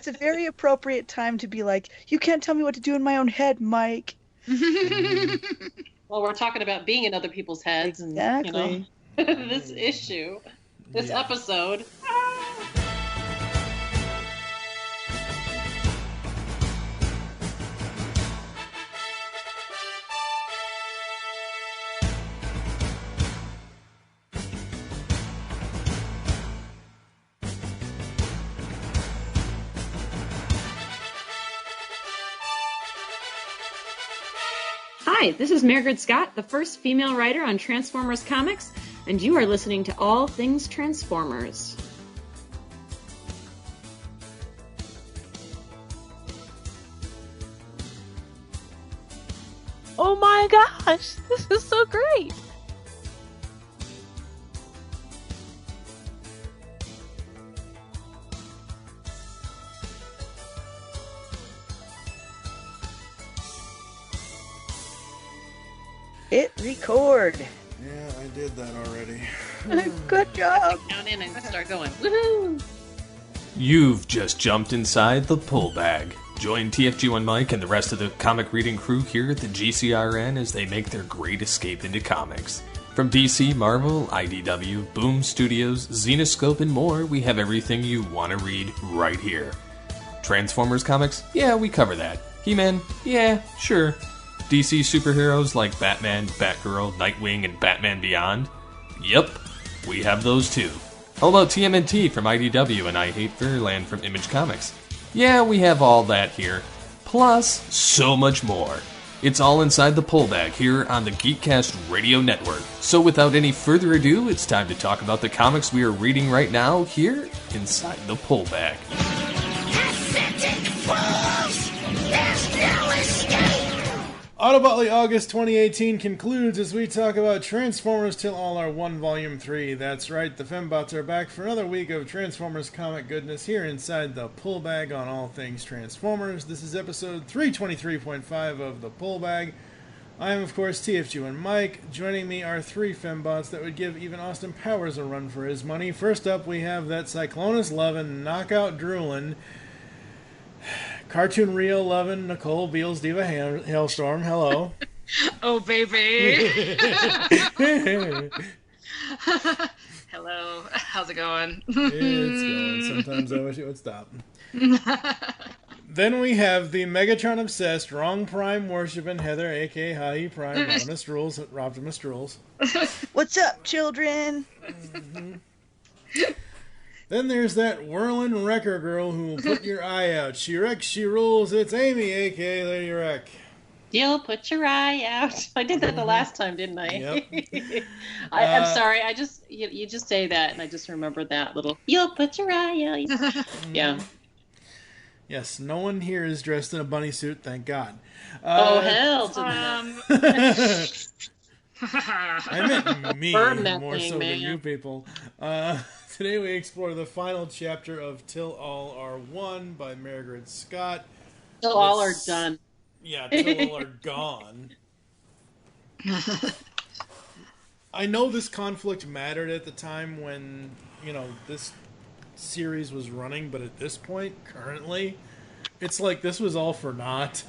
it's a very appropriate time to be like, you can't tell me what to do in my own head, Mike. Well, we're talking about being in other people's heads, exactly. And this issue, this episode. Hi, this is Margaret Scott, the first female writer on Transformers Comics, and you are listening to All Things Transformers. Oh my gosh, this is so great! Hit record. Yeah, I did that already. Good job. Count in and start going. Woohoo! You've just jumped inside the Pull Bag. Join TFG1 Mike and the rest of the comic reading crew here at the GCRN as they make their great escape into comics. From DC, Marvel, IDW, Boom Studios, Zenoscope, and more, we have everything you want to read right here. Transformers comics? Yeah, we cover that. He-Man? Yeah, sure. DC superheroes like Batman, Batgirl, Nightwing, and Batman Beyond? Yep, we have those too. How about TMNT from IDW and I Hate Fairyland from Image Comics? Yeah, we have all that here. Plus, so much more. It's all inside the Pull Bag here on the Geekcast Radio Network. So without any further ado, it's time to talk about the comics we are reading right now here inside the Pull Bag. Pathetic fools! There's no escape! Autobotly August 2018 concludes as we talk about Transformers Till All Are One Volume 3. That's right, the Fembots are back for another week of Transformers comic goodness here inside the Pull Bag on All Things Transformers. This is episode 323.5 of the Pull Bag. I am, of course, TFG1 Mike. Joining me are three Fembots that would give even Austin Powers a run for his money. First up, we have that Cyclonus lovin', knockout droolin', Cartoon Reel loving Nicole Beals Diva Hailstorm. Hello. Oh, baby. Hello. How's it going? It's going. Sometimes I wish it would stop. Then we have the Megatron obsessed, wrong prime worshipping Heather, aka Ha Hee Prime, Optimus Rules. What's up, children? Mm-hmm. Then there's that whirling wrecker girl who will put your eye out. She wrecks, she rules. It's Aimee, a.k.a. LadyWreck. You'll put your eye out. I did that the last time, didn't I? Yep. I'm sorry. You just say that, and I just remembered that little. You'll put your eye out. Yeah. Yes. No one here is dressed in a bunny suit. Thank God. Hell to the I meant me more thing, so man. than you people. Today we explore the final chapter of Till All Are One by Margaret Scott. Till all are done. Yeah, till all are gone. I know this conflict mattered at the time when, this series was running, but at this point, currently, it's like this was all for naught.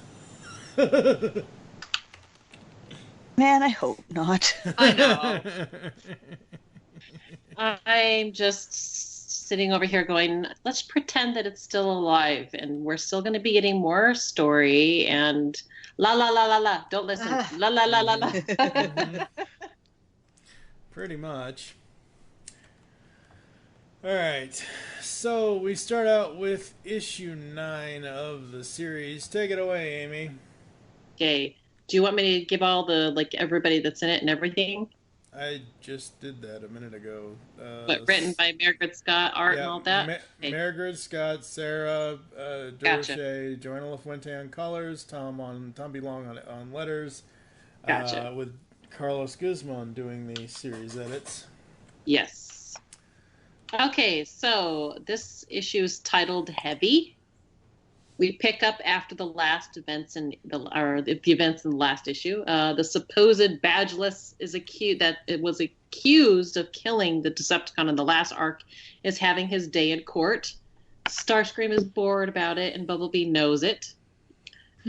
Man, I hope not. I know. I'm just sitting over here going, let's pretend that it's still alive and we're still going to be getting more story and la la la la la. Don't listen. La la la la la. Pretty much. Alright, so we start out with issue 9 of the series. Take it away, Aimee. Okay. Do you want me to give all the, everybody that's in it and everything? I just did that a minute ago. But written by Margaret Scott, art and all that? Margaret Scott, Sarah Gotcha. Durocher, Joanna LaFuente on colors, Tom B. Long on letters, Gotcha. with Carlos Guzman doing the series edits. Yes. Okay, so this issue is titled Heavy. We pick up after the last events the events in the last issue. The supposed Badgeless is accused of killing the Decepticon in the last arc is having his day in court. Starscream is bored about it, and Bumblebee knows it.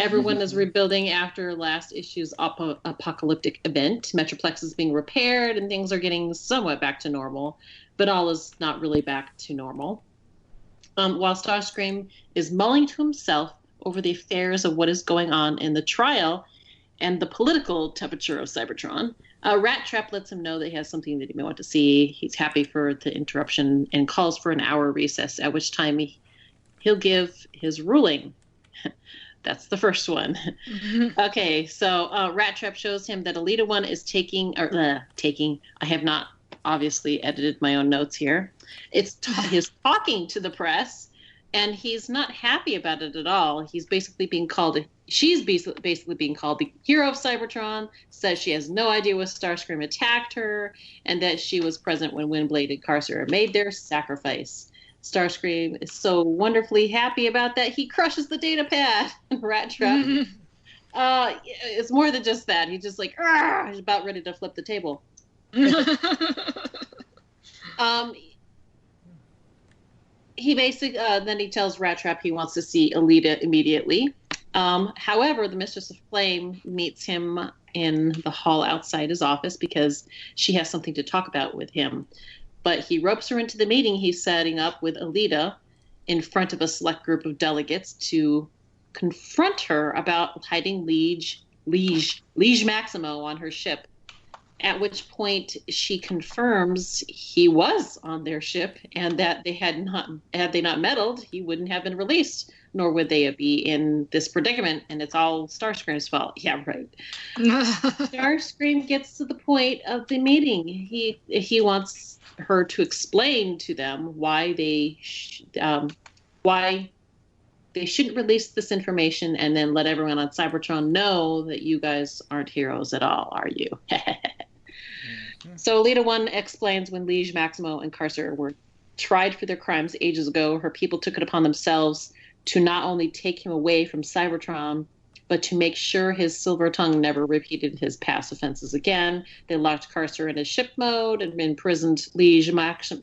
Everyone is rebuilding after last issue's apocalyptic event. Metroplex is being repaired, and things are getting somewhat back to normal, but all is not really back to normal. While Starscream is mulling to himself over the affairs of what is going on in the trial and the political temperature of Cybertron, Rat Trap lets him know that he has something that he may want to see. He's happy for the interruption and calls for an hour recess, at which time he'll give his ruling. That's the first one. Okay, so Rat Trap shows him that Elita 1 is taking. I have not obviously edited my own notes here. He's talking to the press, and he's not happy about it at all. He's basically being called. She's basically being called the hero of Cybertron. Says she has no idea what Starscream attacked her, and that she was present when Windblade and Carcer made their sacrifice. Starscream is so wonderfully happy about that, he crushes the data pad. Rat Trap. It's more than just that. He's just like, he's about ready to flip the table. He basically then he tells Rat Trap he wants to see Elita immediately. However, the Mistress of Flame meets him in the hall outside his office because she has something to talk about with him. But he ropes her into the meeting he's setting up with Elita in front of a select group of delegates to confront her about hiding Liege Maximo on her ship. At which point she confirms he was on their ship and that had they not meddled, he wouldn't have been released, nor would they be in this predicament. And it's all Starscream's fault. Yeah, right. Starscream gets to the point of the meeting. He wants her to explain to them why they shouldn't release this information, and then let everyone on Cybertron know that you guys aren't heroes at all, are you? So Elita 1 explains when Liege Maximo and Carcer were tried for their crimes ages ago, her people took it upon themselves to not only take him away from Cybertron, but to make sure his silver tongue never repeated his past offenses again. They locked Carcer in his ship mode and imprisoned Liege Maximo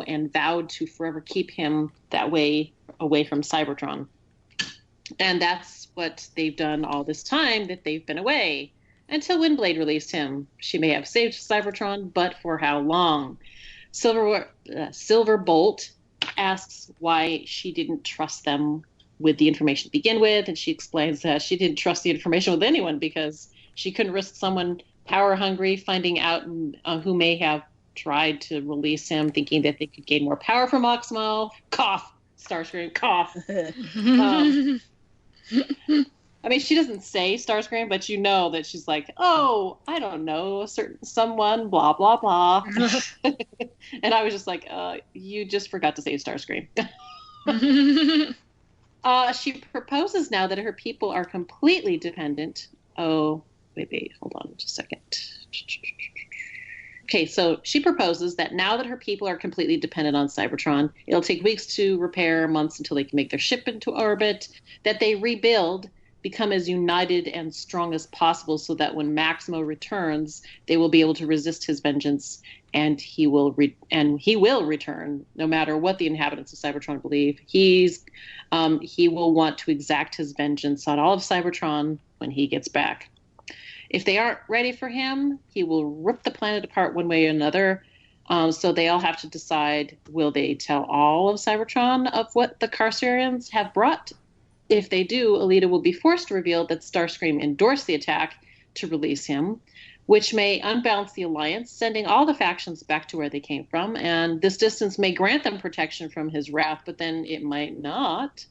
and vowed to forever keep him that way away from Cybertron. And that's what they've done all this time that they've been away. Until Windblade released him. She may have saved Cybertron, but for how long? Silverbolt asks why she didn't trust them with the information to begin with, and she explains that she didn't trust the information with anyone because she couldn't risk someone power-hungry finding out who may have tried to release him, thinking that they could gain more power from Maximo. Cough. Starscream, cough. I mean, she doesn't say Starscream, but you know that she's like, oh, I don't know, someone, blah, blah, blah. And I was just like, you just forgot to say Starscream. She proposes now that her people are completely dependent. Oh, wait, hold on just a second. Okay, so she proposes that now that her people are completely dependent on Cybertron, it'll take weeks to repair, months until they can make their ship into orbit, that they rebuild, become as united and strong as possible so that when Maximo returns, they will be able to resist his vengeance, and he will return no matter what the inhabitants of Cybertron believe. He will want to exact his vengeance on all of Cybertron when he gets back. If they aren't ready for him, he will rip the planet apart one way or another. So they all have to decide, will they tell all of Cybertron of what the Carcerians have brought? If they do, Elita will be forced to reveal that Starscream endorsed the attack to release him, which may unbalance the alliance, sending all the factions back to where they came from. And this distance may grant them protection from his wrath, but then it might not.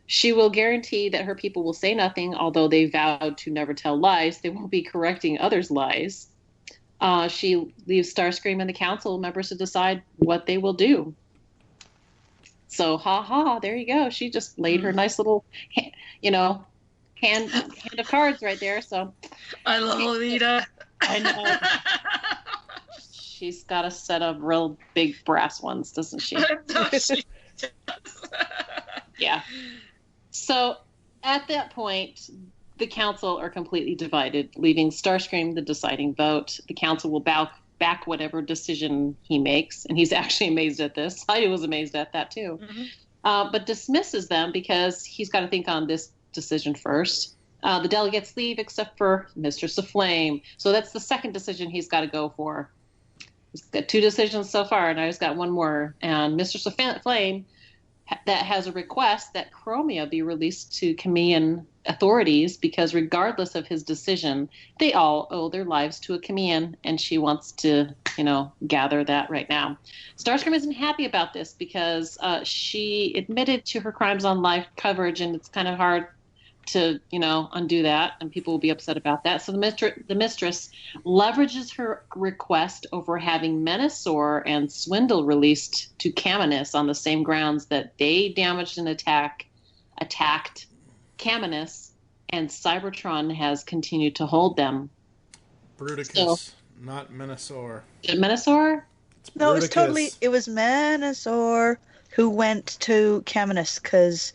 She will guarantee that her people will say nothing, although they vowed to never tell lies. They won't be correcting others' lies. She leaves Starscream and the council members to decide what they will do. So, there you go. She just laid her nice little, hand of cards right there. So, I love Elita. I know. She's got a set of real big brass ones, doesn't she? She does. Yeah. So, at that point, the council are completely divided, leaving Starscream the deciding vote. The council will back whatever decision he makes. And he's actually amazed at this. I was amazed at that too. But dismisses them because he's got to think on this decision first. The delegates leave except for Mistress of Flame. So that's the second decision he's got to go for. He's got 2 decisions so far, and I just got one more. And Mistress of Flame that has a request that Chromia be released to Chemian authorities because regardless of his decision, they all owe their lives to a Chemian, and she wants to, gather that right now. Starscream isn't happy about this because she admitted to her crimes on live coverage, and it's kind of hard to, undo that, and people will be upset about that. So the mistress leverages her request over having Menasor and Swindle released to Caminus on the same grounds that they damaged and attacked Caminus, and Cybertron has continued to hold them. Bruticus, not Menasor. Menasor? No, it was Menasor who went to Caminus because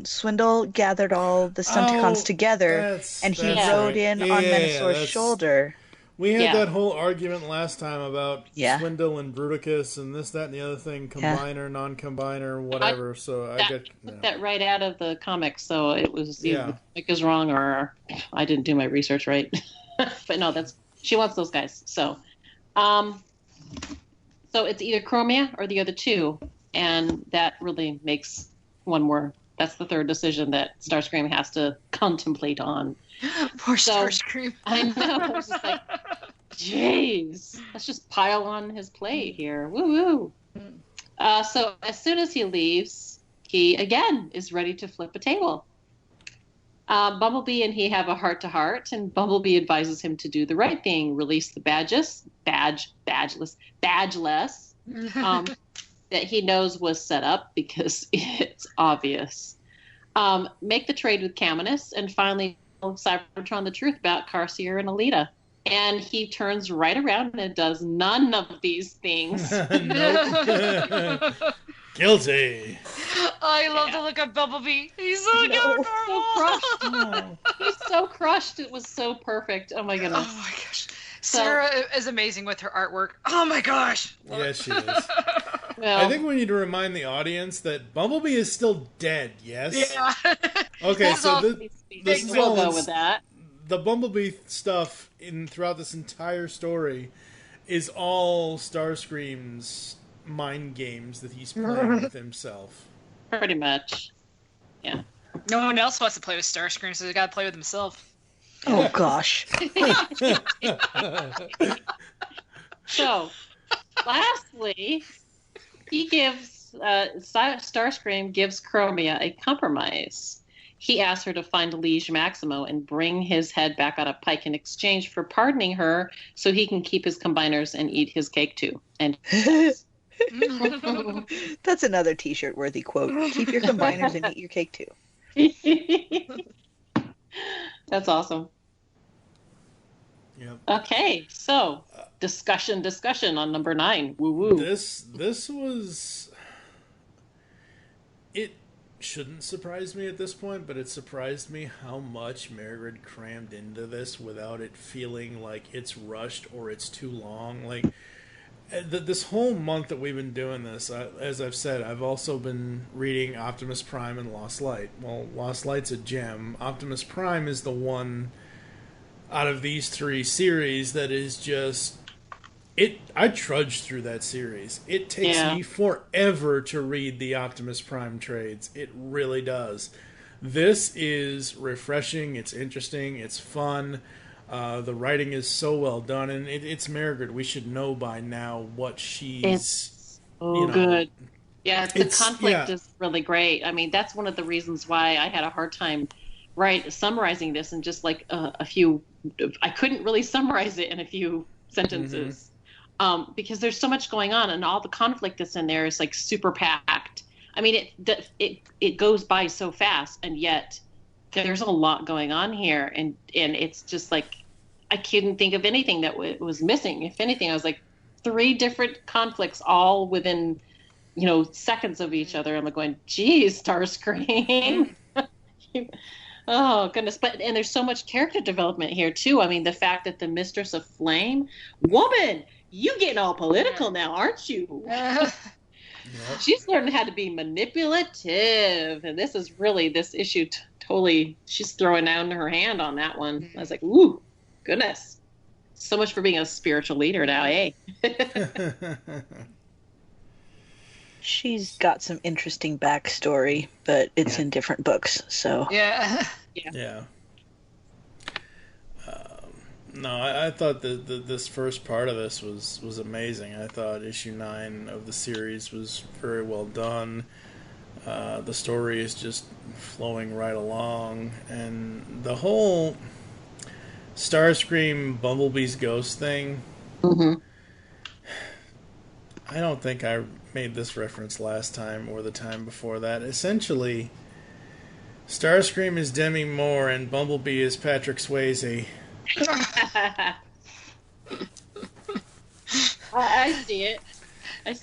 Swindle gathered all the Stunticons together, and he rode in on Menasor's shoulder. We had that whole argument last time about Swindle and Bruticus and this, that, and the other thing, combiner, non-combiner, whatever. I got that right out of the comics, so it was either the comic is wrong or I didn't do my research right. But no, she wants those guys. So it's either Chromia or the other 2, and that really makes one more. That's the third decision that Starscream has to contemplate on. Poor Starscream. I know. It's just like, jeez. Let's just pile on his plate here. Woo-woo. So as soon as he leaves, he, again, is ready to flip a table. Bumblebee and he have a heart-to-heart, and Bumblebee advises him to do the right thing, release the badgeless, that he knows was set up because it's obvious. Make the trade with Caminus, and finally tell Cybertron the truth about Carcier and Alita. And he turns right around and does none of these things. Guilty. I love the look of Bumblebee. He's so crushed. He's so crushed. It was so perfect. Oh my goodness. Oh my gosh. Sarah is amazing with her artwork. Oh my gosh. Yes, she is. Well, I think we need to remind the audience that Bumblebee is still dead, yes? Yeah. Okay, so this is all, we'll go with that. The Bumblebee stuff throughout this entire story is all Starscream's mind games that he's playing with himself. Pretty much. Yeah. No one else wants to play with Starscream, so he's got to play with himself. Oh, gosh. So, lastly, Starscream gives Chromia a compromise. He asks her to find Liege Maximo and bring his head back on a pike in exchange for pardoning her so he can keep his combiners and eat his cake too. And that's another t-shirt worthy quote. Keep your combiners and eat your cake too. That's awesome. Yep. Okay, so discussion on number 9. Woo woo. This was. It shouldn't surprise me at this point, but it surprised me how much Margaret crammed into this without it feeling like it's rushed or it's too long. Like this whole month that we've been doing this, as I've said, I've also been reading Optimus Prime and Lost Light. Well, Lost Light's a gem. Optimus Prime is the one out of these 3 series that is just... I trudged through that series. It takes me forever to read the Optimus Prime trades. It really does. This is refreshing. It's interesting. It's fun. The writing is so well done, and it's Margaret. We should know by now what she's... It's so good. Yeah, the conflict is really great. I mean, that's one of the reasons why I had a hard time summarizing this in just like a few... I couldn't really summarize it in a few sentences. Because there's so much going on, and all the conflict that's in there is like super packed. I mean, it goes by so fast, and yet there's a lot going on here, and it's just like I couldn't think of anything that was missing. If anything, I was like 3 different conflicts all within seconds of each other. I'm like going, geez, Starscream. Oh goodness! And there's so much character development here too. I mean, the fact that the Mistress of Flame, woman, you getting all political now, aren't you? Yep. She's learning how to be manipulative, and this issue totally. She's throwing down her hand on that one. I was like, ooh, goodness! So much for being a spiritual leader now, eh? She's got some interesting backstory, but it's in different books, so... Yeah. Yeah. No, I thought this first part of this was amazing. I thought issue 9 of the series was very well done. The story is just flowing right along, and the whole Starscream Bumblebee's ghost thing... Mm-hmm. I don't think I made this reference last time or the time before that. Essentially, Starscream is Demi Moore and Bumblebee is Patrick Swayze. I see it. I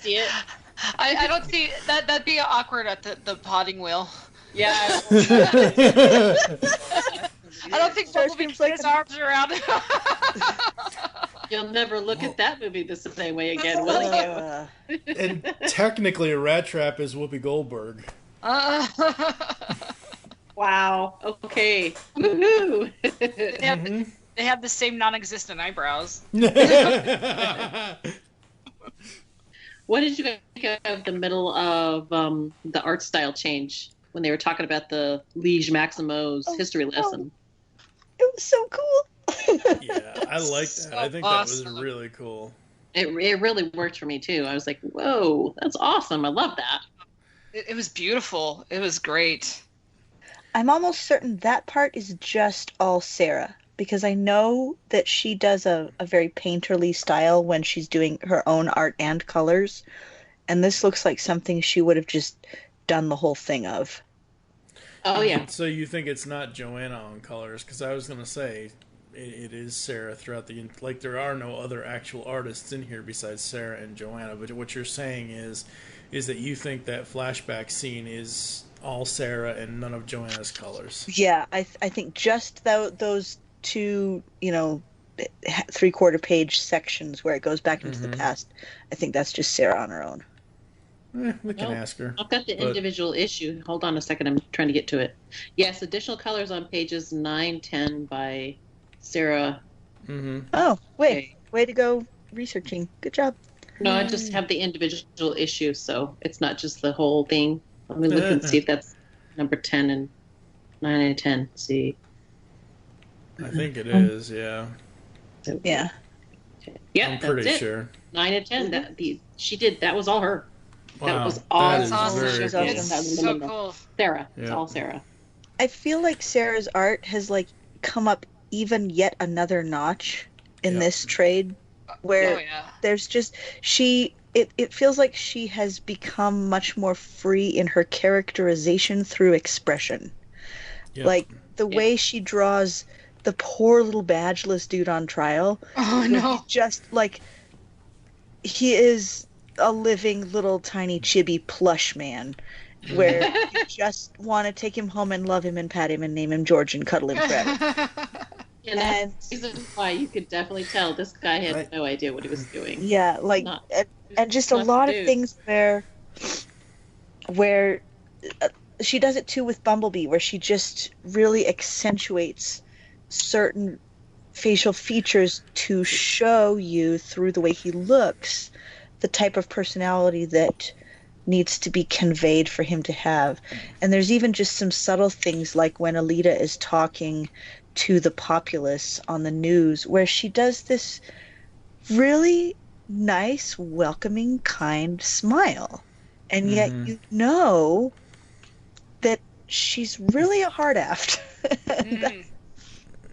don't see that. That'd be awkward at the potting wheel. Yeah. I don't think Bumblebee can put his arms around it. You'll never look at that movie the same way again, will you? And technically, Rat Trap is Whoopi Goldberg. Wow. Okay. Woohoo! They have the same non-existent eyebrows. What did you think of the middle of the art style change when they were talking about the Liege Maximo's history lesson? It was so cool. Yeah, I like that. I think awesome. That was really cool. It really worked for me too. I was like, whoa, that's awesome. I love that. It was beautiful. It was great. I'm almost certain that part is just all Sarah, because I know that she does a very painterly style when she's doing her own art and colors, and this looks like something she would have just done the whole thing of. Oh, yeah. So you think it's not Joanna on colors? Because I was going to say it is Sarah throughout the... Like, there are no other actual artists in here besides Sarah and Joanna, but what you're saying is that you think that flashback scene is all Sarah and none of Joanna's colors. Yeah, I think just those two, 3/4 page sections where it goes back into the past, I think that's just Sarah on her own. We can ask her. I've got the individual issue. Hold on a second. I'm trying to get to it. Yes, additional colors on pages 9-10 by Sarah. Mm-hmm. Oh, wait. Way to go researching. Good job. No, I just have the individual issue, so it's not just the whole thing. Let me look and see if that's number 10 and 9 and 10. Let's see. I think it is, yeah. Yeah. Yeah, I'm pretty sure. 9 and 10. That was all her. Wow, that was all that is awesome. very She's cool. It's so cool. Sarah. Yeah. It's all Sarah. I feel like Sarah's art has come up even yet another notch in this trade, where there's just it feels like she has become much more free in her characterization through expression. Yep. Like the way she draws the poor little badgeless dude on trial. Oh no! Just like he is a living little tiny chibi plush man, where you just want to take him home and love him and pat him and name him George and cuddle him forever. And that's the reason why you could definitely tell this guy had no idea what he was doing. Yeah, and just a lot of things where she does it too with Bumblebee, where she just really accentuates certain facial features to show you through the way he looks the type of personality that needs to be conveyed for him to have. And there's even just some subtle things like when Alita is talking to the populace on the news, where she does this really nice, welcoming, kind smile. And yet you know that she's really a hard aft.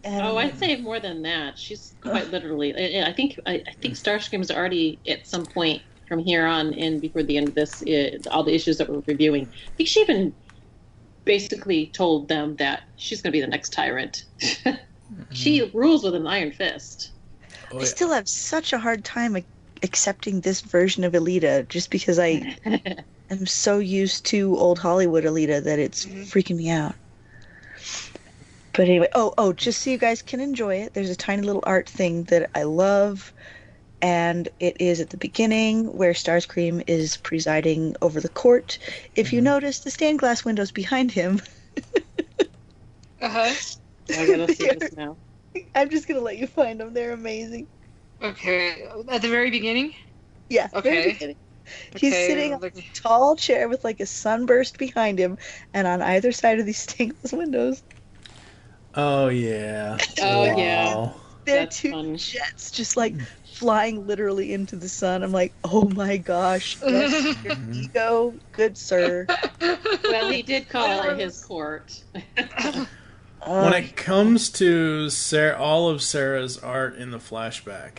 I'd say more than that. She's quite literally. I think Starscream is already at some point from here on in before the end of this, all the issues that we're reviewing. I think she even basically told them that she's going to be the next tyrant. She rules with an iron fist. I still have such a hard time accepting this version of Alita, just because I am so used to old Hollywood Alita that it's freaking me out. But anyway, just so you guys can enjoy it, there's a tiny little art thing that I love, and it is at the beginning where Starscream is presiding over the court. If you notice the stained glass windows behind him. I gotta see this now. I'm just gonna let you find them. They're amazing. Okay, at the very beginning? Yeah, okay. Very beginning. He's sitting on a tall chair with like a sunburst behind him, and on either side of these stained glass windows. Oh yeah. Yeah. They're That's two fun. jets just like flying literally into the sun. I'm like, oh my gosh, that's your ego, good sir. Well, he did call it his court. When it comes to all of Sarah's art in the flashback,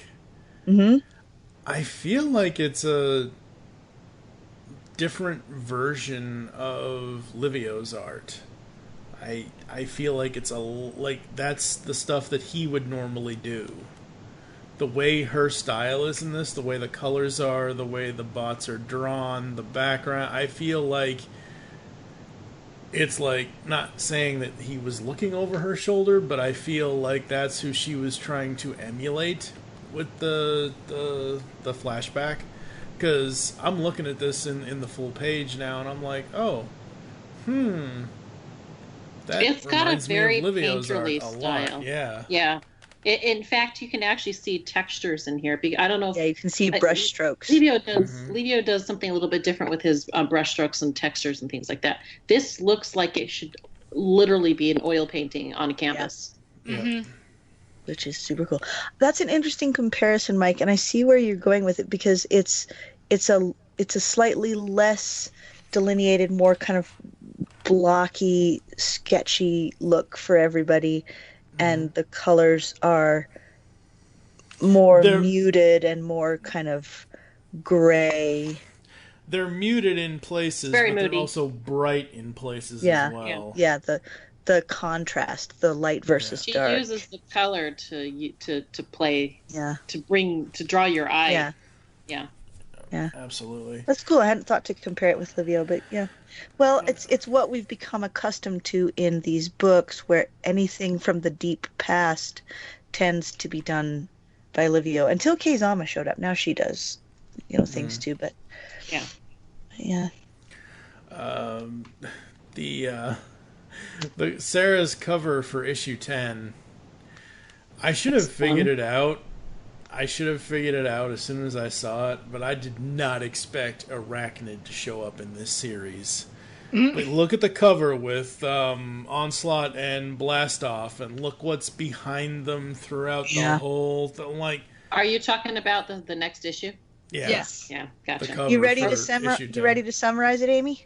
I feel like it's a different version of Livio's art. I feel like it's that's the stuff that he would normally do. The way her style is in this, the way the colors are, the way the bots are drawn, the background, I feel like it's like, not saying that he was looking over her shoulder, but I feel like that's who she was trying to emulate with the flashback. Because I'm looking at this in the full page now, and I'm like, It's got a very Livio's painterly art a style. lot. Yeah. Yeah. In fact, you can actually see textures in here. I don't know if... Yeah, you can see brush strokes. Livio does something a little bit different with his brush strokes and textures and things like that. This looks like it should literally be an oil painting on a canvas. Yeah. Which is super cool. That's an interesting comparison, Mike, and I see where you're going with it, because it's a slightly less delineated, more kind of blocky, sketchy look for everybody, and the colors are more muted and more kind of gray. They're muted in places, but they're also bright in places as well. Yeah, the contrast, the light versus dark. She uses the color to play, to draw your eye. Yeah. Absolutely. That's cool. I hadn't thought to compare it with Livio, but yeah. Well, it's what we've become accustomed to in these books, where anything from the deep past tends to be done by Livio. Until Kazama showed up. Now she does, things too, but yeah. The Sarah's cover for issue 10, I should have figured it out. I should have figured it out as soon as I saw it, but I did not expect Arachnid to show up in this series. Like, look at the cover with Onslaught and Blastoff, and look what's behind them throughout the whole thing. Like, are you talking about the next issue? Yeah. Yes. Yeah, gotcha. You ready to summarize it, Aimee?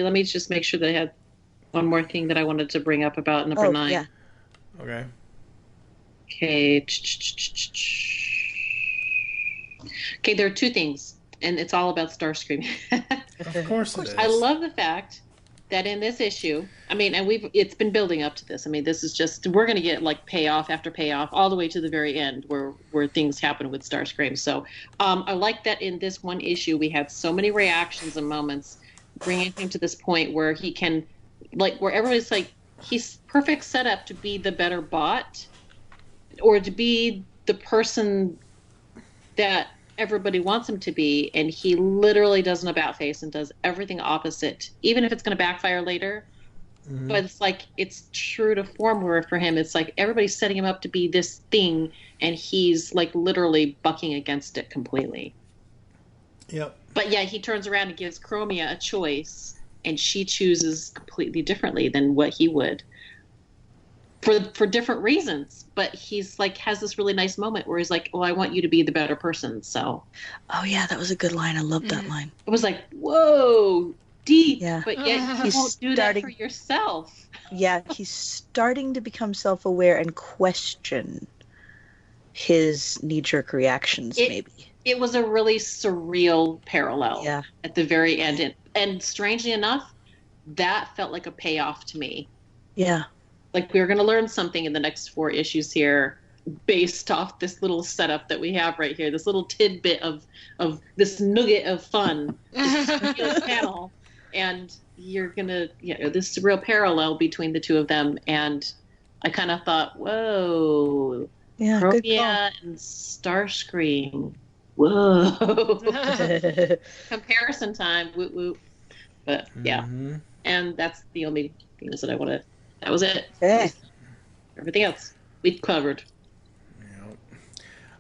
Let me just make sure that I had one more thing that I wanted to bring up about number 9. Yeah. Okay. Okay, there are two things, and it's all about Starscream. Of course it is. I love the fact that in this issue, and it's been building up to this. I mean, this is just, we're going to get like payoff after payoff all the way to the very end where things happen with Starscream. So I like that in this one issue we had so many reactions and moments bringing him to this point where he can, like, where everybody's like, he's perfect setup to be the better bot, or to be the person that everybody wants him to be, and he literally does an about face and does everything opposite, even if it's going to backfire later. But it's like, it's true to form, where for him it's like everybody's setting him up to be this thing, and he's like literally bucking against it completely. Yep. But yeah, he turns around and gives Chromia a choice, and she chooses completely differently than what he would, for different reasons. But he's like, has this really nice moment where he's like, well, I want you to be the better person. So, oh yeah, that was a good line. I loved that line. It was like, whoa, deep. Yeah. But yet you won't do that for yourself. Yeah, he's starting to become self-aware and question his knee-jerk reactions. Maybe it was a really surreal parallel. Yeah. At the very end, and strangely enough, that felt like a payoff to me. Yeah. Like, we're going to learn something in the next 4 issues here based off this little setup that we have right here, this little tidbit of this nugget of fun, this panel. And you're gonna, this is a real parallel between the two of them. And I kind of thought, whoa, Chromia and Starscream. Whoa. Comparison time. Woot woot. But yeah. And that's the only things that I wanted. That was it. Everything else we've covered.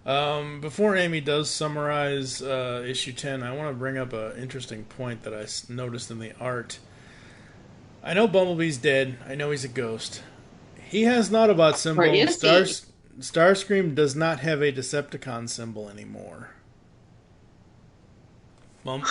Before Aimee does summarize issue 10, I want to bring up an interesting point that I noticed in the art. I know Bumblebee's dead. I know he's a ghost. He has an Autobot symbol. Starscream does not have a Decepticon symbol anymore. On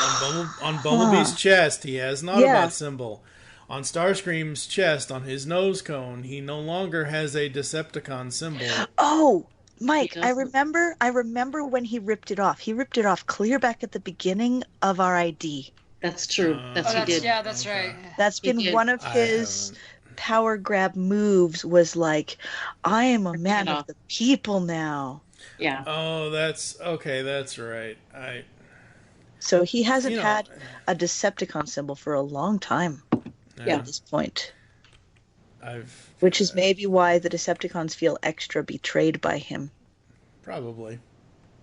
Bumblebee's chest, he has an Autobot symbol. On Starscream's chest, on his nose cone, he no longer has a Decepticon symbol. Oh! Mike, I remember when he ripped it off. He ripped it off clear back at the beginning of our ID. That's true. He did. Yeah, that's right. That's been one of his power grab moves, was like, I am a man of the people now. Yeah. Oh, that's right. So he hasn't had a Decepticon symbol for a long time at this point. Which is maybe why the Decepticons feel extra betrayed by him. Probably.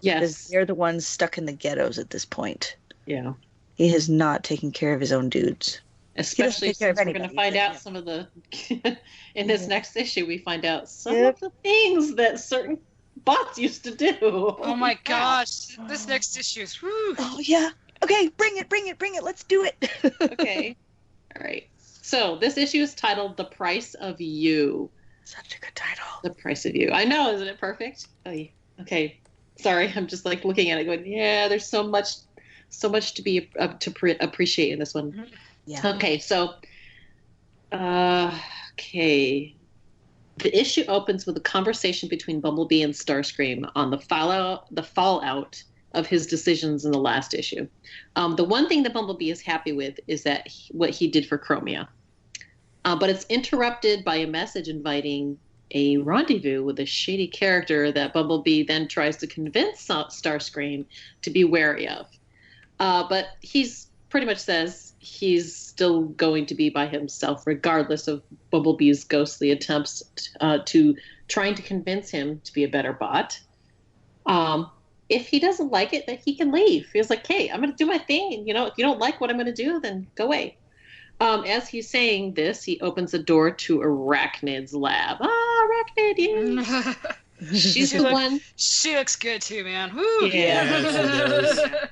Yes. Because they're the ones stuck in the ghettos at this point. Yeah. He has not taken care of his own dudes. Especially since we're going to find out some of the... in this next issue, we find out some of the things that certain bots used to do. Oh my gosh. This next issue is... Whew. Oh, yeah. Okay, bring it. Let's do it. Okay. All right. So this issue is titled "The Price of You." Such a good title. The Price of You. I know, isn't it perfect? Oh, yeah. Okay. Sorry, I'm just like looking at it, going, yeah. There's so much to be appreciate in this one. Yeah. Okay. So, okay. The issue opens with a conversation between Bumblebee and Starscream on the fallout of his decisions in the last issue. The one thing that Bumblebee is happy with is that what he did for Chromia. But it's interrupted by a message inviting a rendezvous with a shady character that Bumblebee then tries to convince Starscream to be wary of. But he's pretty much says he's still going to be by himself regardless of Bumblebee's ghostly attempts to trying to convince him to be a better bot. If he doesn't like it, then he can leave. He's like, hey, I'm going to do my thing. And, if you don't like what I'm going to do, then go away. As he's saying this, he opens the door to Arachnid's lab. Arachnid, yeah. She's the one. She looks good too, man. Woo. Yeah.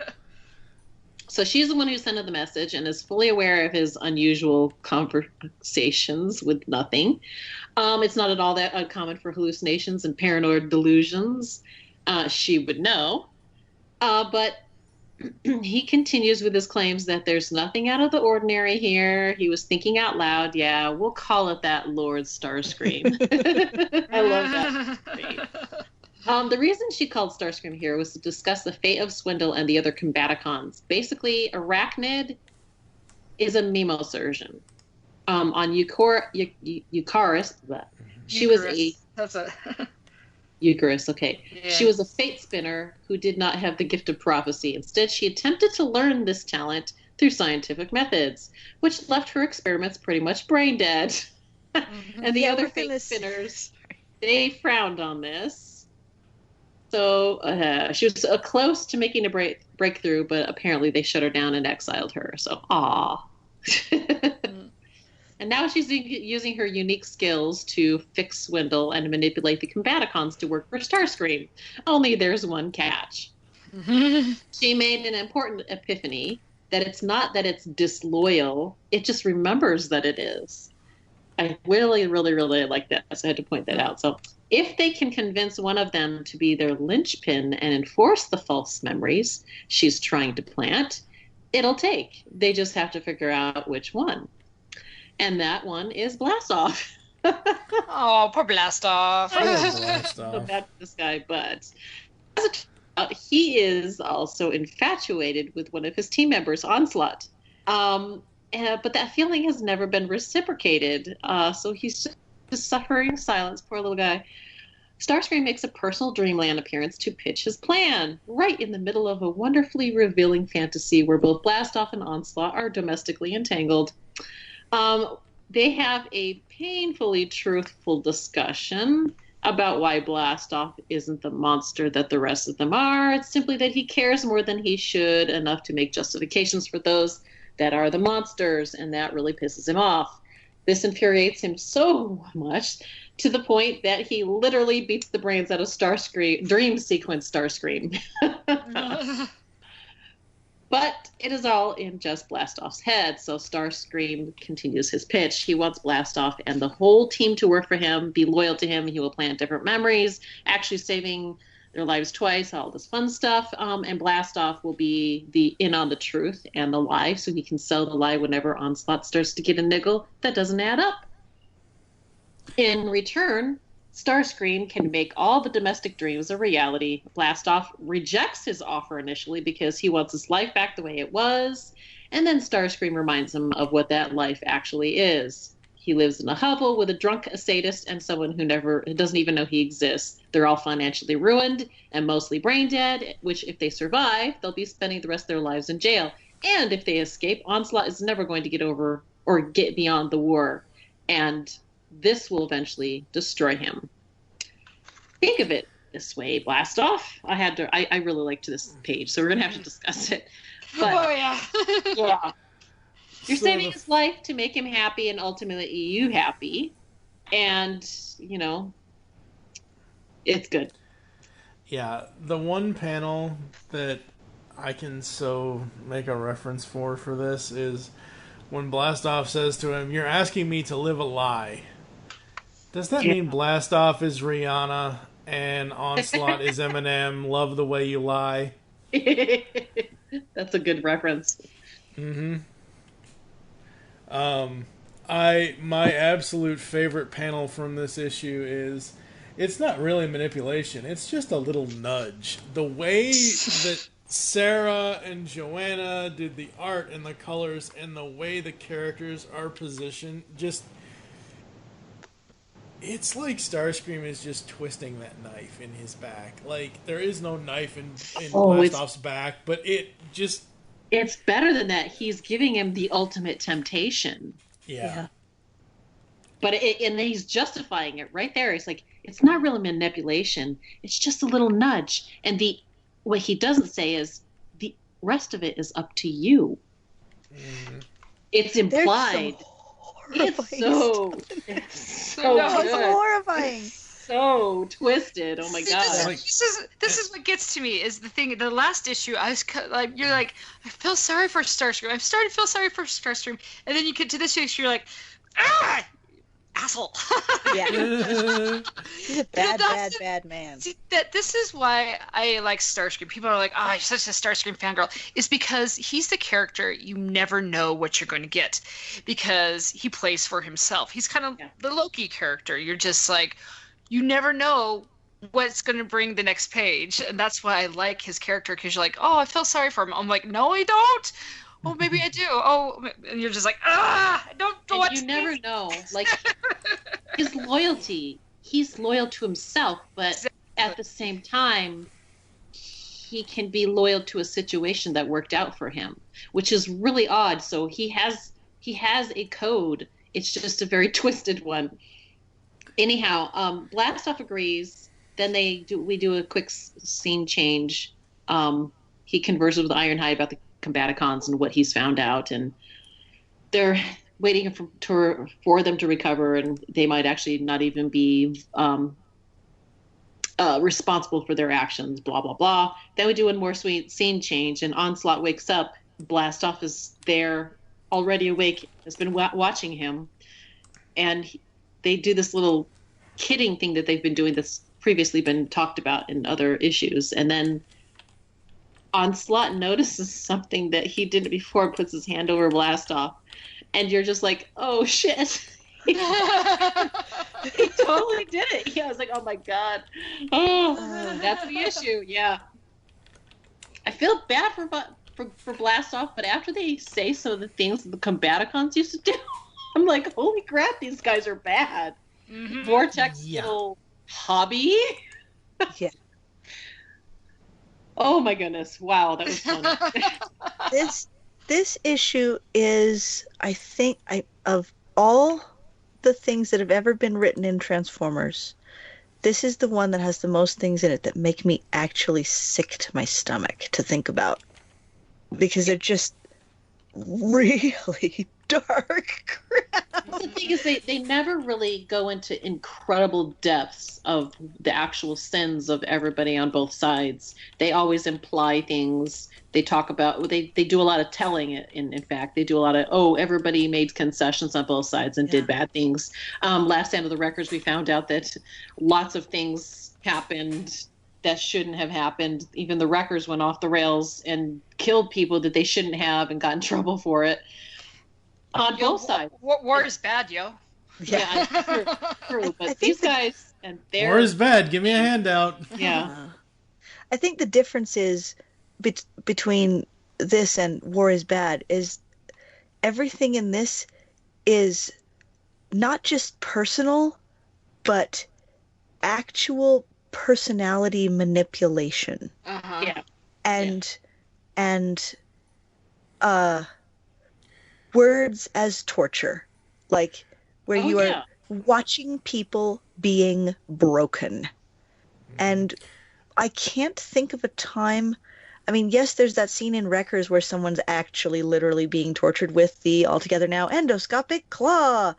So she's the one who sent him the message and is fully aware of his unusual conversations with nothing. It's not at all that uncommon for hallucinations and paranoid delusions. She would know. But he continues with his claims that there's nothing out of the ordinary here. He was thinking out loud. Yeah, we'll call it that, Lord Starscream. I love that. The reason she called Starscream here was to discuss the fate of Swindle and the other Combaticons. Basically, Arachnid is a Mimo-surgeon. On Eucharis, she was a... That's a... Eucharist, okay. Yeah. She was a fate spinner who did not have the gift of prophecy. Instead, she attempted to learn this talent through scientific methods, which left her experiments pretty much brain dead. And the other fate spinners, they frowned on this. So she was close to making a breakthrough, but apparently they shut her down and exiled her. So, aw. And now she's using her unique skills to fix Swindle and manipulate the Combaticons to work for Starscream. Only there's one catch. She made an important epiphany that it's not that it's disloyal, it just remembers that it is. I really, really, really like that, so I had to point that out. So if they can convince one of them to be their linchpin and enforce the false memories she's trying to plant, it'll take. They just have to figure out which one. And that one is Blastoff. Oh, poor Blastoff. So bad for this guy, but as it turns out, he is also infatuated with one of his team members, Onslaught. But that feeling has never been reciprocated. So he's just suffering silence, poor little guy. Starscream makes a personal Dreamland appearance to pitch his plan, right in the middle of a wonderfully revealing fantasy where both Blastoff and Onslaught are domestically entangled. They have a painfully truthful discussion about why Blastoff isn't the monster that the rest of them are. It's simply that he cares more than he should, enough to make justifications for those that are the monsters, and that really pisses him off. This infuriates him so much to the point that he literally beats the brains out of Starscream, Dream Sequence Starscream. But it is all in just Blastoff's head, so Starscream continues his pitch. He wants Blastoff and the whole team to work for him, be loyal to him. He will plant different memories, actually saving their lives twice, all this fun stuff. And Blastoff will be the in on the truth and the lie, so he can sell the lie whenever Onslaught starts to get a niggle that doesn't add up. In return, Starscream can make all the domestic dreams a reality. Blastoff rejects his offer initially because he wants his life back the way it was, and then Starscream reminds him of what that life actually is. He lives in a hovel with a drunk sadist and someone who doesn't even know he exists. They're all financially ruined and mostly brain dead, which if they survive, they'll be spending the rest of their lives in jail. And if they escape, Onslaught is never going to get over or get beyond the war. And this will eventually destroy him. Think of it this way, Blastoff. I really liked this page, so we're going to have to discuss it. But, yeah. You're saving his life to make him happy and ultimately you happy. And, it's good. Yeah, the one panel that I can so make a reference for this is when Blastoff says to him, "You're asking me to live a lie." Does that mean Blastoff is Rihanna and Onslaught is Eminem? Love the way you lie. That's a good reference. Mm-hmm. My absolute favorite panel from this issue is, it's not really manipulation, it's just a little nudge. The way that Sarah and Joanna did the art and the colors and the way the characters are positioned, it's like Starscream is just twisting that knife in his back. Like, there is no knife in Blastoff's back, but it's better than that. He's giving him the ultimate temptation. Yeah. But and he's justifying it right there. He's like, it's not really manipulation. It's just a little nudge. And what he doesn't say is the rest of it is up to you. Mm. It's implied. It's so horrifying. So twisted. Oh my god. This is what gets to me is the thing. The last issue, I was like, you're like, I feel sorry for Starscream. I'm starting to feel sorry for Starscream, and then you get to this issue, you're like, asshole. Yeah. He's a bad man. See, this is why I like Starscream. People are like, oh, you're such a Starscream fangirl. Is because he's the character you never know what you're going to get because he plays for himself. He's kind of the Loki character. You're just like, you never know what's going to bring the next page. And that's why I like his character, because you're like, oh, I feel sorry for him. I'm like, no, I don't. Oh, maybe I do. Oh, and you're just like, I don't know what. You never know. Like, his loyalty, he's loyal to himself, but at the same time, he can be loyal to a situation that worked out for him, which is really odd. So he has a code. It's just a very twisted one. Anyhow, Blastoff agrees. Then we do a quick scene change. He converses with Ironhide about the Combaticons and what he's found out, and they're waiting for them to recover, and they might actually not even be responsible for their actions, blah, blah, blah. Then we do a more sweet scene change, and Onslaught wakes up. Blastoff is there, already awake, has been watching him, and they do this little kidding thing that they've been doing that's previously been talked about in other issues, and then Onslaught notices something that he didn't before, puts his hand over Blastoff, and you're just like, oh shit. He totally did it. Yeah, I was like, oh my god. Oh, that's the issue. Yeah. I feel bad for Blastoff, but after they say some of the things that the Combaticons used to do, I'm like, holy crap, these guys are bad. Mm-hmm. Vortex little hobby. Yeah. Oh my goodness! Wow, that was fun. This issue is, I think, of all the things that have ever been written in Transformers, this is the one that has the most things in it that make me actually sick to my stomach to think about, because they're just really dark crap. The thing is, they never really go into incredible depths of the actual sins of everybody on both sides. They always imply things. They talk about, they do a lot of telling. In fact, they do a lot of, everybody made concessions on both sides and did bad things. Last Stand of the Records, we found out that lots of things happened that shouldn't have happened. Even the Wreckers went off the rails and killed people that they shouldn't have and got in trouble for it. On both sides. War is bad, yo. Yeah, true. But these guys and their war is bad. Give me a handout. Yeah. I think the difference is between this and War is Bad is everything in this is not just personal, but actual personality manipulation. Yeah. And words as torture, like where you are watching people being broken. And I can't think of a time. I mean, yes, there's that scene in Wreckers where someone's actually literally being tortured with the altogether now endoscopic claw.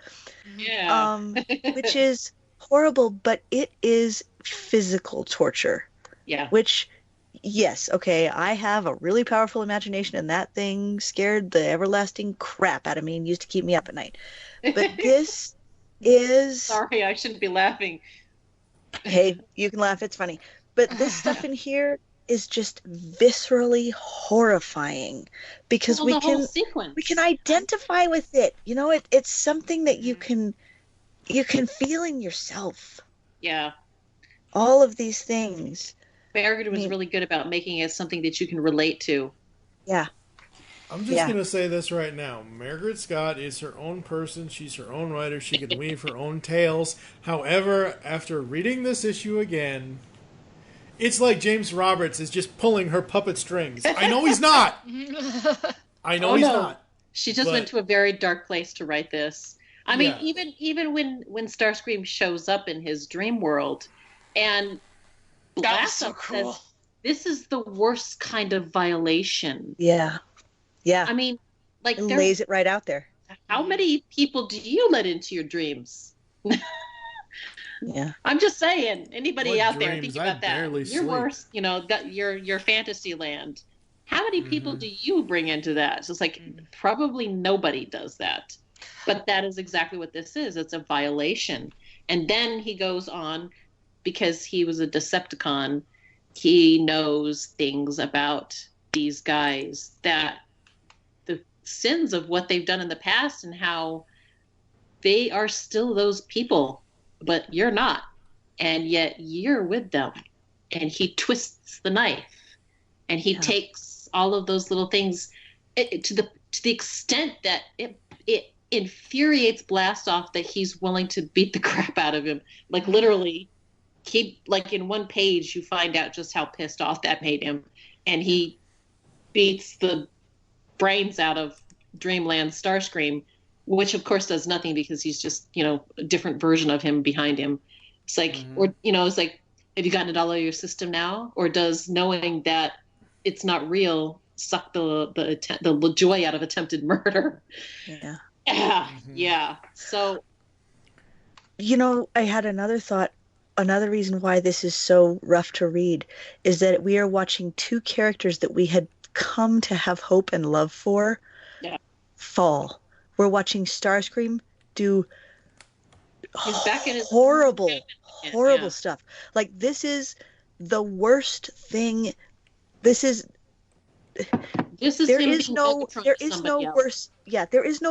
Yeah. Which is horrible, but it is physical torture. Yeah. Which, yes, okay, I have a really powerful imagination, and that thing scared the everlasting crap out of me and used to keep me up at night. But this is... Sorry, I shouldn't be laughing. Hey, you can laugh, it's funny. But this stuff in here is just viscerally horrifying because we can identify with it. You know, it's something that you can feel in yourself. Yeah. All of these things. Margaret was really good about making it something that you can relate to. Yeah. I'm just going to say this right now. Margaret Scott is her own person. She's her own writer. She can weave her own tales. However, after reading this issue again, it's like James Roberts is just pulling her puppet strings. I know he's not. I know he's not. She just went to a very dark place to write this. I mean, even when Starscream shows up in his dream world, and that's so cool. Says, this is the worst kind of violation. Yeah. Yeah. I mean, like, it lays it right out there. How many people do you let into your dreams? Yeah. I'm just saying, anybody out there, think about that. Your worst, your fantasy land. How many people do you bring into that? So it's like, probably nobody does that. But that is exactly what this is. It's a violation. And then he goes on, because he was a Decepticon, he knows things about these guys, that the sins of what they've done in the past and how they are still those people, but you're not. And yet you're with them. And he twists the knife. And he takes all of those little things to the extent that it infuriates Blastoff that he's willing to beat the crap out of him. Like, literally, in one page you find out just how pissed off that made him. And he beats the brains out of Dreamland Starscream, which of course does nothing because he's just, a different version of him behind him. It's like, it's like, have you gotten it all out of your system now? Or does knowing that it's not real suck the joy out of attempted murder? Yeah. Yeah. So, I had another thought. Another reason why this is so rough to read is that we are watching two characters that we had come to have hope and love for fall. We're watching Starscream do horrible stuff. Like, this is the worst thing. There is no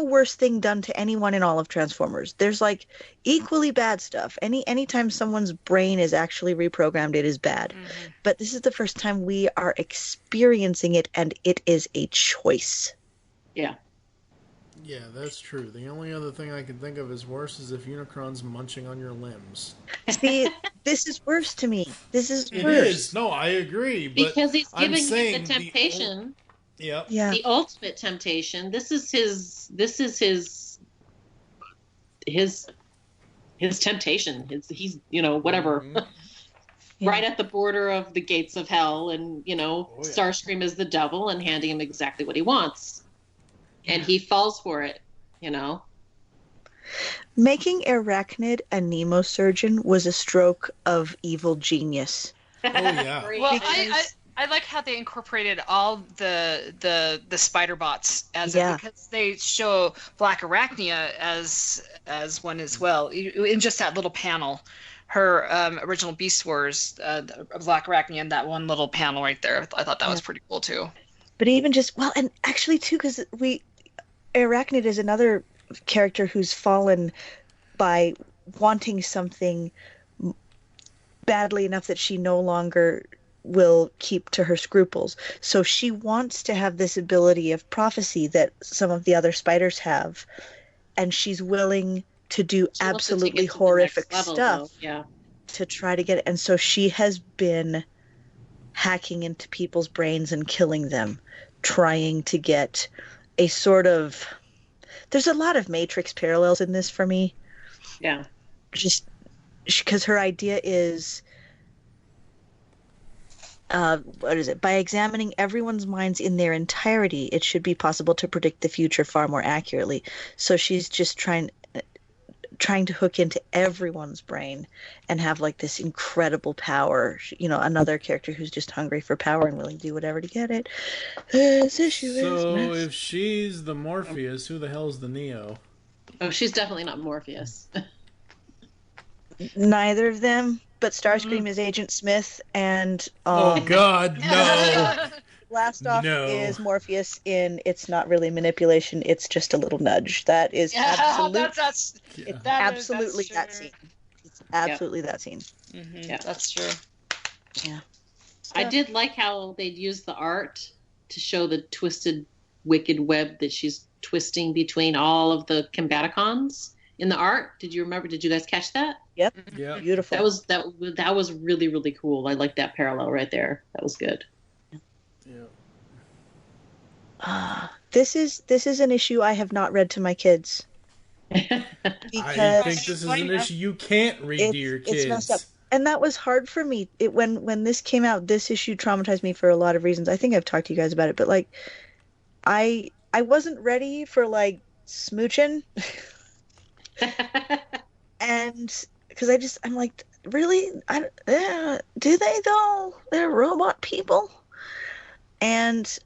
worse thing done to anyone in all of Transformers. There's like equally bad stuff. Anytime someone's brain is actually reprogrammed, it is bad. But this is the first time we are experiencing it, and it is a choice. Yeah. Yeah, that's true. The only other thing I can think of is worse is if Unicron's munching on your limbs. See, this is worse to me. This is It worse. is. No, I agree. But because he's I'm giving him saying the temptation. Yep. Yeah. The ultimate temptation. This is his temptation. He's whatever. Mm-hmm. Right at the border of the gates of hell, and Starscream is the devil and handing him exactly what he wants. And he falls for it, Making Arachnid a Nemosurgeon was a stroke of evil genius. Oh yeah. Well, I like how they incorporated all the spider bots as it, because they show Black Arachnia as one as well in just that little panel. Her original Beast Wars, Black Arachnia, and that one little panel right there. I thought that was pretty cool too. But even and actually too, because Arachnid is another character who's fallen by wanting something badly enough that she no longer will keep to her scruples. So she wants to have this ability of prophecy that some of the other spiders have, and she's willing to do absolutely horrific stuff to try to get it. And so she has been hacking into people's brains and killing them, trying to get a sort of... There's a lot of Matrix parallels in this for me. Yeah. Just because her idea is... what is it? By examining everyone's minds in their entirety, it should be possible to predict the future far more accurately. So she's just trying to hook into everyone's brain and have like this incredible power. Another character who's just hungry for power and willing to do whatever to get it. This issue so if she's the Morpheus, who the hell's the Neo? Oh, she's definitely not Morpheus. Neither of them, but Starscream is Agent Smith, and oh God, no. Blastoff is Morpheus in It's Not Really Manipulation, it's just a little nudge. That is absolutely that scene. It's absolutely that scene. Mm-hmm. Yeah, that's true. Yeah. I did like how they'd use the art to show the twisted, wicked web that she's twisting between all of the Combaticons in the art. Did you guys catch that? Yep. Yeah. Beautiful. That was really, really cool. I like that parallel right there. That was good. This is an issue I have not read to my kids. I think this is an issue you can't read to your kids. It's messed up. And that was hard for me. When this came out, this issue traumatized me for a lot of reasons. I think I've talked to you guys about it, but like I wasn't ready for like smooching. And because I'm like, really? Do they though? They're robot people. And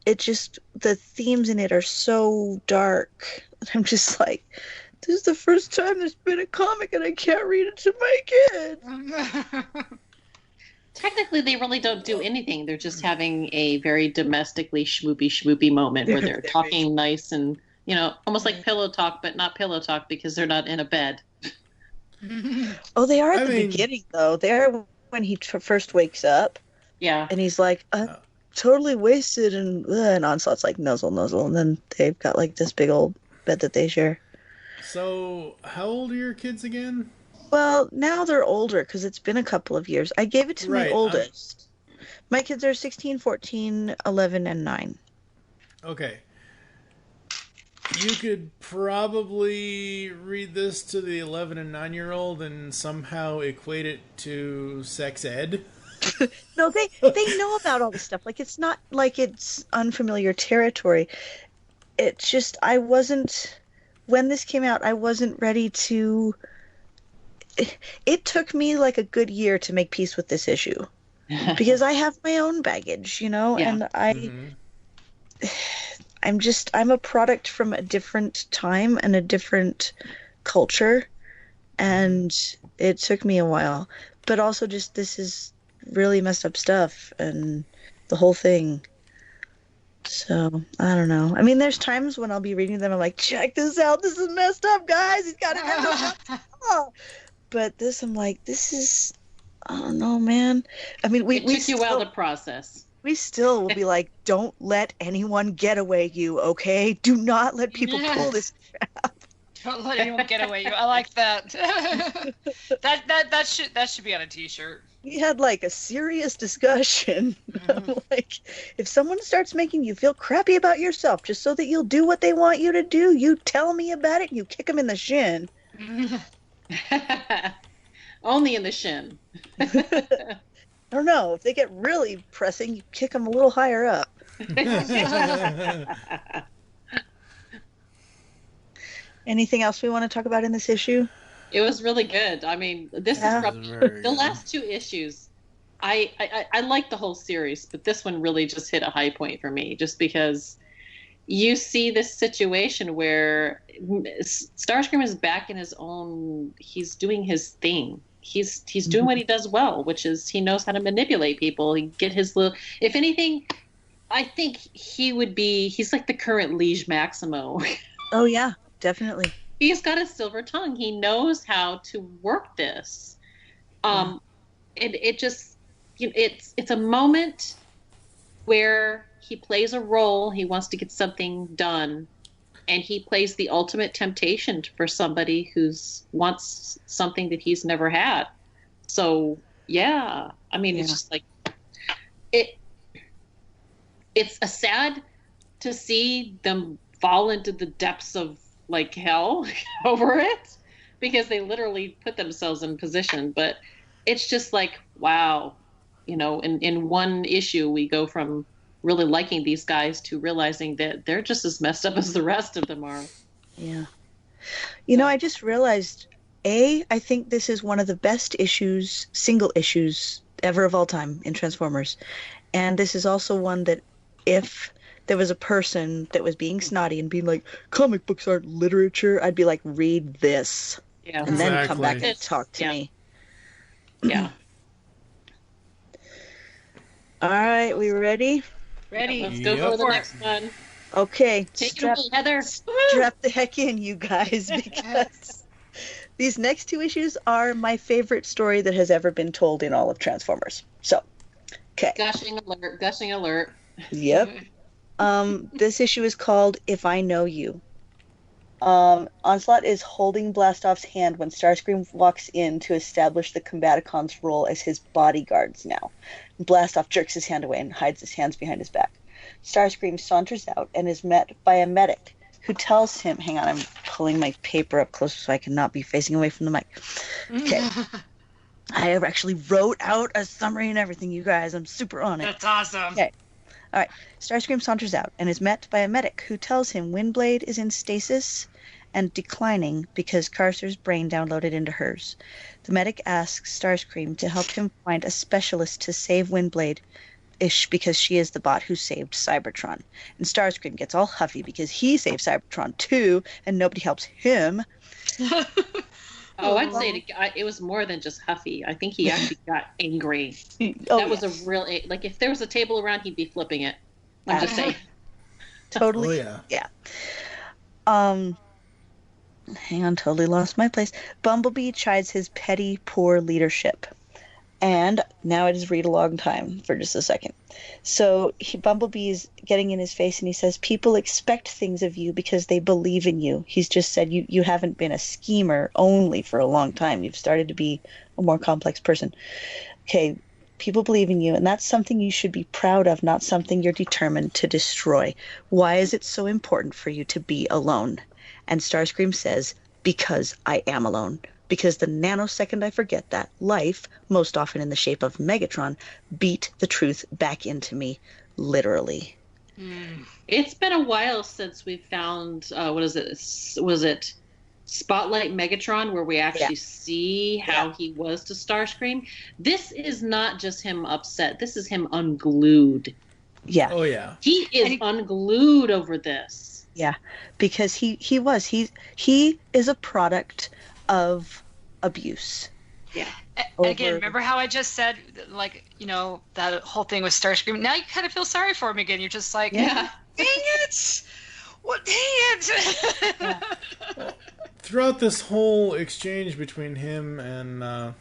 it just, the themes in it are so dark. I'm just like, this is the first time there's been a comic and I can't read it to my kids. Technically, they really don't do anything. They're just having a very domestically schmoopy moment where they're talking nice and, almost like pillow talk, but not pillow talk because they're not in a bed. Oh, they are at the beginning, though. They are when he first wakes up. Yeah. And he's like, totally wasted, and Onslaught's like nuzzle, and then they've got like this big old bed that they share. So how old are your kids again? Well, now they're older because it's been a couple of years. I gave it to my oldest. My kids are 16, 14, 11, and 9. Okay. You could probably read this to the 11 and 9-year-old and somehow equate it to sex ed. No, they know about all this stuff. Like, it's not like it's unfamiliar territory. It's just when this came out, I wasn't ready to... It took me like a good year to make peace with this issue. Because I have my own baggage, and I'm a product from a different time and a different culture, and it took me a while. But also just, this is really messed up stuff and the whole thing. So I don't know. I mean, there's times when I'll be reading them, I'm like, check this out, this is messed up, guys, he's got it. But this, I'm like, this is, I don't know, man. I mean, it took you a while to process. We still will be like, don't let anyone get away you, okay? Do not let people pull this crap. Don't let anyone get away you. I like that. that should be on a t-shirt. We had like a serious discussion. Like, if someone starts making you feel crappy about yourself just so that you'll do what they want you to do, you tell me about it and you kick them in the shin. Only in the shin. I don't know. If they get really pressing, you kick them a little higher up. Anything else we want to talk about in this issue? It was really good. I mean, this is probably the last two issues. I like the whole series, but this one really just hit a high point for me, just because you see this situation where Starscream is back in his own. He's doing his thing. He's doing what he does well, which is he knows how to manipulate people. He get his little. If anything, I think he's like the current Liege Maximo. Oh yeah, definitely. He's got a silver tongue. He knows how to work this. It just, it's a moment where he plays a role. He wants to get something done, and he plays the ultimate temptation for somebody who's wants something that he's never had. So yeah, I mean, it's just like it's a sad to see them fall into the depths of like hell over it, because they literally put themselves in position. But it's just like, wow, in one issue we go from really liking these guys to realizing that they're just as messed up as the rest of them are. Yeah. I just realized, I think this is one of the best single issues ever of all time in Transformers. And this is also one that if there was a person that was being snotty and being like, comic books aren't literature, I'd be like, read this. Yeah. And then come back and talk to me. Yeah. All right, we ready? Ready. Let's go for the next one. Okay. Take it away, Heather. Strap the heck in, you guys, because these next two issues are my favorite story that has ever been told in all of Transformers. So, okay. Gushing alert. Yep. This issue is called If I Know You. Onslaught is holding Blastoff's hand when Starscream walks in to establish the Combaticons' role as his bodyguards now. Blastoff jerks his hand away and hides his hands behind his back. Starscream saunters out and is met by a medic who tells him, hang on, I'm pulling my paper up closer so I cannot be facing away from the mic. Okay. I actually wrote out a summary and everything, you guys. I'm super on it. That's awesome. Okay. All right. Starscream saunters out and is met by a medic who tells him Windblade is in stasis and declining because Carcer's brain downloaded into hers. The medic asks Starscream to help him find a specialist to save Windblade because she is the bot who saved Cybertron. And Starscream gets all huffy because he saved Cybertron too, and nobody helps him. I'd say it was more than just huffy. I think he actually got angry. That was a real, like, if there was a table around, he'd be flipping it. I'm just saying. Totally. Oh, yeah. Hang on, totally lost my place. Bumblebee chides his petty, poor leadership. And now it is read-along time for just a second. So Bumblebee is getting in his face and he says, people expect things of you because they believe in you. He's just said you haven't been a schemer only for a long time. You've started to be a more complex person. Okay, people believe in you, and that's something you should be proud of, not something you're determined to destroy. Why is it so important for you to be alone? And Starscream says, because I am alone. Because the nanosecond I forget that, life, most often in the shape of Megatron, beat the truth back into me, literally. It's been a while since we found, was it Spotlight Megatron, where we actually see how he was to Starscream? This is not just him upset. This is him unglued. Yeah. Oh, yeah. He is unglued over this. Yeah, because he is a product of abuse. Yeah. Again, remember how I just said, like, that whole thing with Starscream? Now you kind of feel sorry for him again. You're just like, dang it! What? Dang it! Yeah. Throughout this whole exchange between him and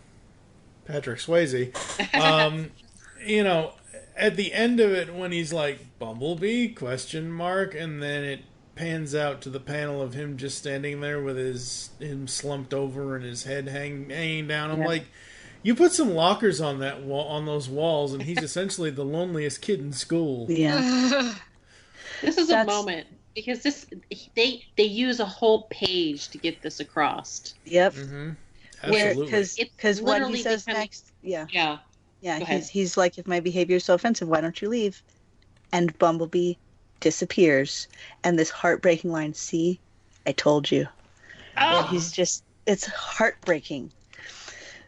Patrick Swayze, at the end of it, when he's like, Bumblebee, ? And then it pans out to the panel of him just standing there with him slumped over and his head hanging down. I'm like, you put some lockers on that wall, on those walls, and he's essentially the loneliest kid in school. Yeah. This is a moment because they use a whole page to get this across. Yep. Mm-hmm. Absolutely. Because what he says next, he's like, if my behavior is so offensive, why don't you leave? And Bumblebee disappears, and this heartbreaking line, see, I told you. Oh. And he's just, it's heartbreaking.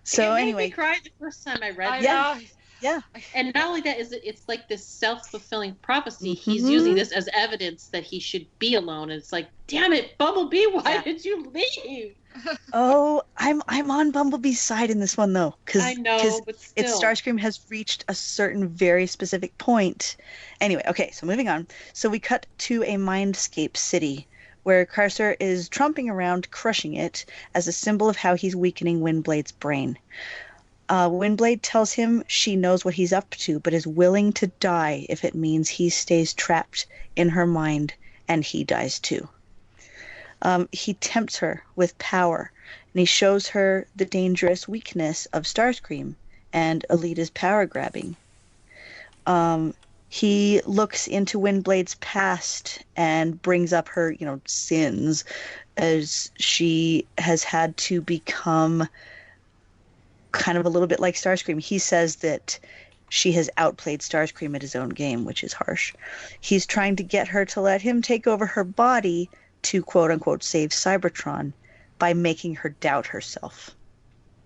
So it anyway, made me cry the first time I read that. Yeah. And not only that, it's like this self-fulfilling prophecy. He's using this as evidence that he should be alone. And it's like, damn it, Bumblebee, why did you leave? Oh, I'm on Bumblebee's side in this one though, because Starscream has reached a certain very specific point. Anyway, okay, so moving on. So we cut to a mindscape city where Carcer is tromping around, crushing it as a symbol of how he's weakening Windblade's brain. Windblade tells him she knows what he's up to, but is willing to die if it means he stays trapped in her mind and he dies too. He tempts her with power, and he shows her the dangerous weakness of Starscream and Alita's power grabbing. He looks into Windblade's past and brings up her, sins, as she has had to become kind of a little bit like Starscream. He says that she has outplayed Starscream at his own game, which is harsh. He's trying to get her to let him take over her body to quote-unquote save Cybertron by making her doubt herself.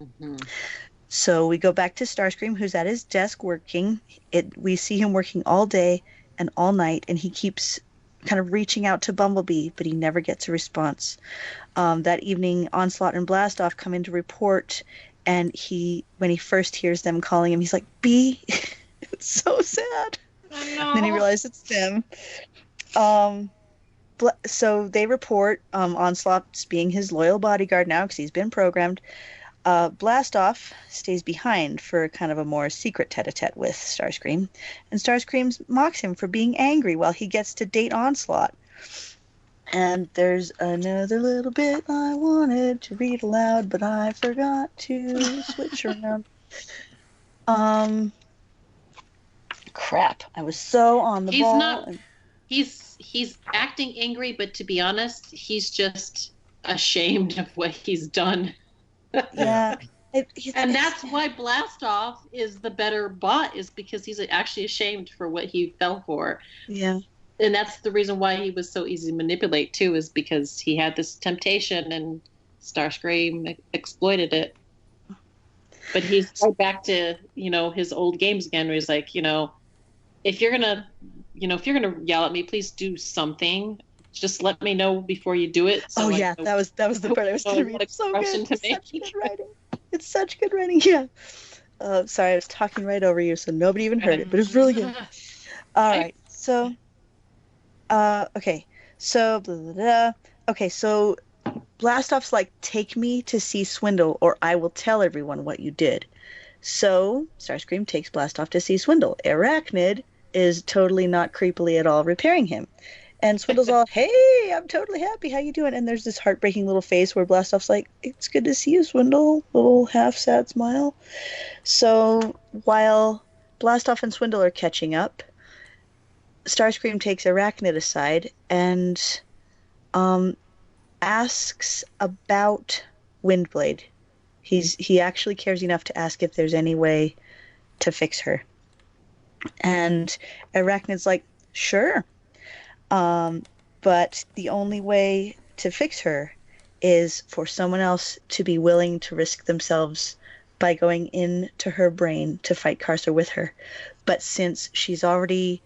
Mm-hmm. So we go back to Starscream, who's at his desk working. We see him working all day and all night, and he keeps kind of reaching out to Bumblebee, but he never gets a response. That evening, Onslaught and Blastoff come in to report, and when he first hears them calling him, he's like, "Bee," it's so sad. Oh, no. Then he realizes it's them. So they report Onslaught's being his loyal bodyguard now because he's been programmed. Blastoff stays behind for kind of a more secret tete-a-tete with Starscream, and Starscream mocks him for being angry while he gets to date Onslaught. And there's another little bit I wanted to read aloud, but I forgot to switch around. Crap! I was so on the ball. He's acting angry, but to be honest, he's just ashamed of what he's done. Yeah. And that's why Blastoff is the better bot, is because he's actually ashamed for what he fell for. Yeah. And that's the reason why he was so easy to manipulate, too, is because he had this temptation and Starscream exploited it. But he's right back to, his old games again, where he's like, if you're gonna yell at me, please do something. Just let me know before you do it. So that was the part I was going to read. It's so good. It's such good writing. It's such good writing. Yeah. Sorry, I was talking right over you, so nobody even heard it, but it's really good. All right. So, okay. So, blah, blah, blah. Okay. So, Blastoff's like, take me to see Swindle, or I will tell everyone what you did. So, Starscream takes Blastoff to see Swindle. Arachnid is totally not creepily at all repairing him. And Swindle's all, hey, I'm totally happy. How you doing? And there's this heartbreaking little face where Blastoff's like, it's good to see you, Swindle. Little half-sad smile. So while Blastoff and Swindle are catching up, Starscream takes Arachnid aside and asks about Windblade. He actually cares enough to ask if there's any way to fix her. And Arachnid's like, sure. But the only way to fix her is for someone else to be willing to risk themselves by going into her brain to fight Carcer with her. But since she's already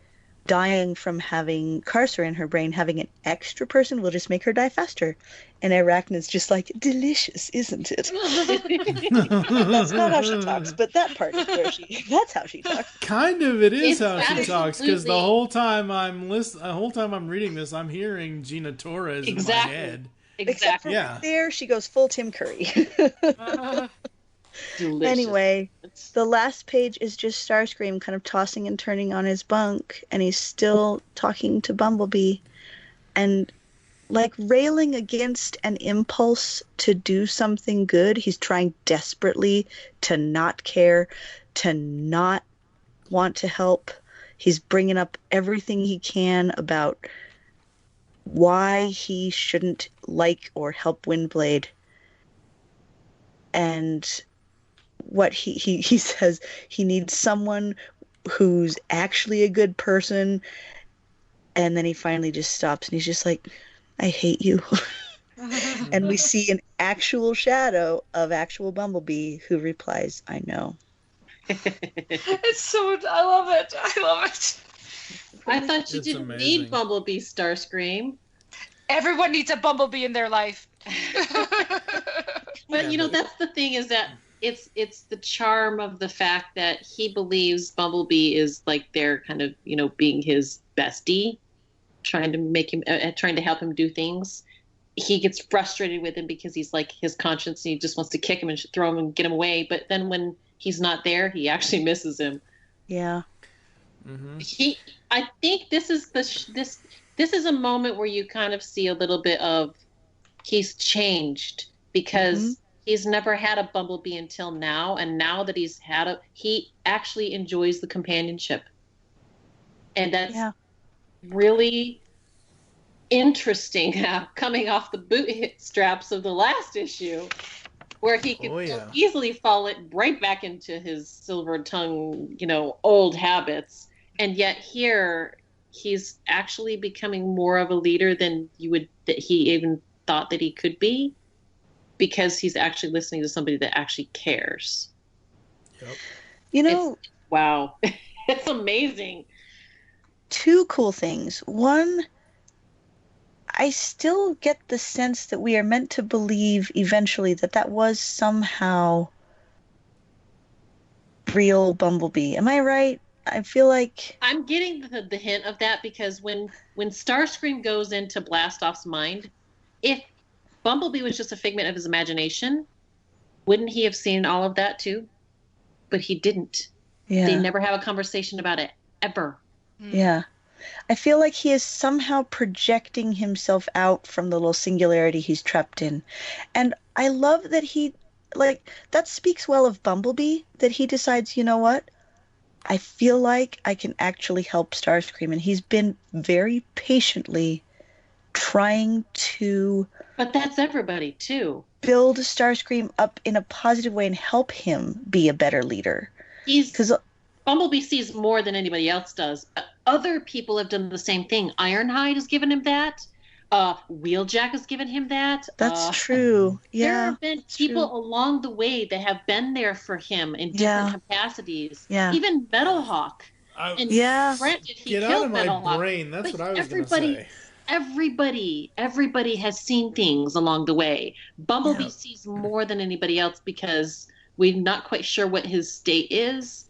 dying from having Carcer in her brain, having an extra person will just make her die faster. And Arachnid's just like, delicious, isn't it? That's not how she talks, but that part is where that's how she talks. Kind of it is how she talks, because the whole time I'm reading this, I'm hearing Gina Torres in my head. Exactly. Except for there, she goes full Tim Curry. Delicious. Anyway, the last page is just Starscream kind of tossing and turning on his bunk, and he's still talking to Bumblebee and like railing against an impulse to do something good. He's trying desperately to not care, to not want to help. He's bringing up everything he can about why he shouldn't like or help Windblade. And what he says, he needs someone who's actually a good person. And then he finally just stops and he's just like, I hate you. And we see an actual shadow of actual Bumblebee who replies, I know. It's so, I love it. I love it. I thought you didn't need Bumblebee, Starscream. Everyone needs a Bumblebee in their life. But you know, that's the thing, is that it's the charm of the fact that he believes Bumblebee is like their kind of, you know, being his bestie, trying to make him, trying to help him do things. He gets frustrated with him because he's like his conscience, and he just wants to kick him and throw him and get him away. But then when he's not there, he actually misses him. Yeah. Mm-hmm. I think this is this is a moment where you kind of see a little bit of he's changed, because he's never had a Bumblebee until now, and now that he's had he actually enjoys the companionship, and that's really interesting. Coming off the bootstraps of the last issue, where he could easily fall right back into his silver tongue, you know, old habits, and yet here he's actually becoming more of a leader than that he even thought that he could be, because he's actually listening to somebody that actually cares. Yep. You know, wow. It's amazing. Two cool things. One, I still get the sense that we are meant to believe eventually that was somehow real Bumblebee. Am I right? I feel like I'm getting the hint of that, because when Starscream goes into Blastoff's mind, if Bumblebee was just a figment of his imagination, wouldn't he have seen all of that too? But he didn't. Yeah. They never have a conversation about it, ever. Yeah. I feel like he is somehow projecting himself out from the little singularity he's trapped in. And I love that that speaks well of Bumblebee, that he decides, you know what? I feel like I can actually help Starscream. And he's been very patiently trying to... But that's everybody, too. Build Starscream up in a positive way and help him be a better leader. Bumblebee sees more than anybody else does. Other people have done the same thing. Ironhide has given him that. Wheeljack has given him that. That's true. Yeah. There have been people along the way that have been there for him in different capacities. Yeah. Even Metalhawk. Granted, he Get killed out of my Metalhawk, brain. That's what I was going to say. Everybody has seen things along the way. Bumblebee sees more than anybody else, because we're not quite sure what his state is,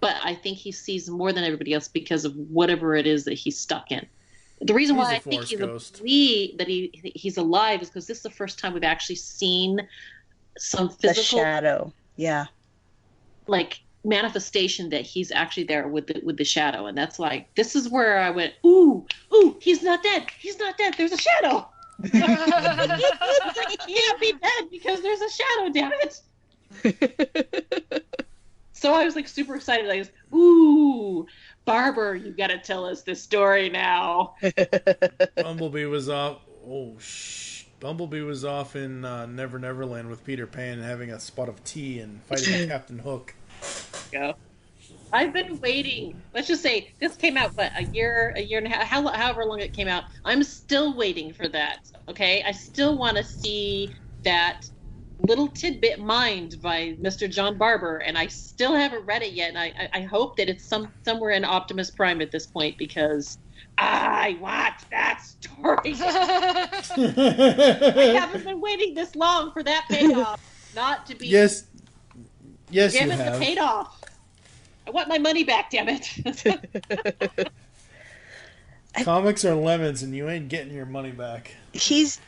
but I think he sees more than everybody else because of whatever it is that he's stuck in. The reason why I think he's alive is because this is the first time we've actually seen some physical shadow. Yeah. Like manifestation that he's actually there with the shadow, and that's like, this is where I went, ooh, he's not dead, there's a shadow. He can't be dead because there's a shadow, damn it. So I was like super excited, like, ooh, Barber, you gotta tell us this story now. Bumblebee was off Bumblebee was off in Never Neverland with Peter Pan, having a spot of tea and fighting Captain Hook. Go. I've been waiting. Let's just say this came out, a year and a half, however long it came out. I'm still waiting for that. Okay, I still want to see that little tidbit mined by Mr. John Barber, and I still haven't read it yet. And I hope that it's somewhere in Optimus Prime at this point, because I want that story. I haven't been waiting this long for that payoff. Not to be. Yes, you have. The paid off. I want my money back, damn it. Comics are lemons, and you ain't getting your money back. He's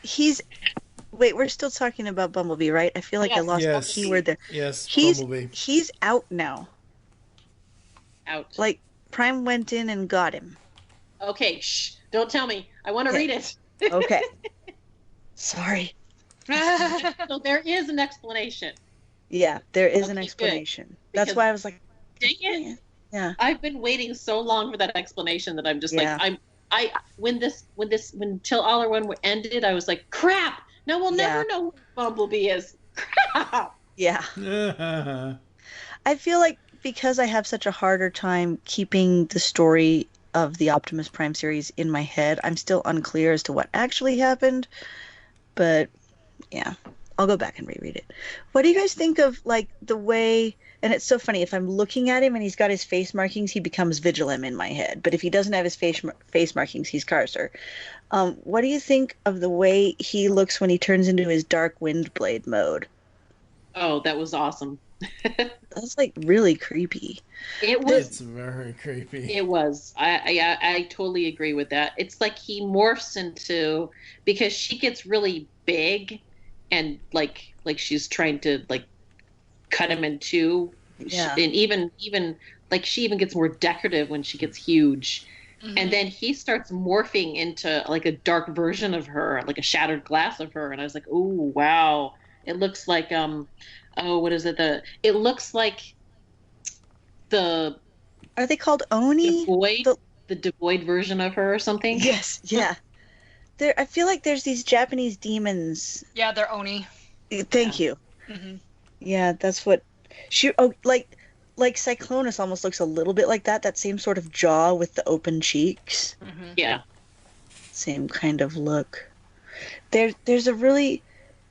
Wait, we're still talking about Bumblebee, right? I feel like I lost the keyword there. Yes, Bumblebee. He's out now. Out. Like, Prime went in and got him. Okay, shh. Don't tell me. I want to read it. Okay. Sorry. So there is an explanation. Yeah, there is an explanation. That's why I was like, dang it. Yeah. I've been waiting so long for that explanation that I'm just when Till All Are One ended, I was like, crap. Now we'll never know who Bumblebee is. Crap. Yeah. I feel like because I have such a harder time keeping the story of the Optimus Prime series in my head, I'm still unclear as to what actually happened. But yeah, I'll go back and reread it. What do you guys think of like the way? And it's so funny, if I'm looking at him and he's got his face markings, he becomes Vigilum in my head. But if he doesn't have his face markings, he's Carcer. What do you think of the way he looks when he turns into his Dark Windblade mode? Oh, that was awesome. That's like really creepy. It was. It's very creepy. It was. I totally agree with that. It's like he morphs into, because she gets really big and like she's trying to like cut him in two. Yeah. And even like she even gets more decorative when she gets huge. Mm-hmm. And then he starts morphing into like a dark version of her, like a shattered glass of her. And I was like, oh, wow. It looks like, what is it? It looks like are they called Oni? The devoid version of her or something? Yes, yeah. I feel like there's these Japanese demons. Yeah, they're Oni. Thank you. Mm-hmm. Yeah, that's what like Cyclonus almost looks a little bit like that same sort of jaw with the open cheeks. Mm-hmm. Yeah. Same kind of look. There's a really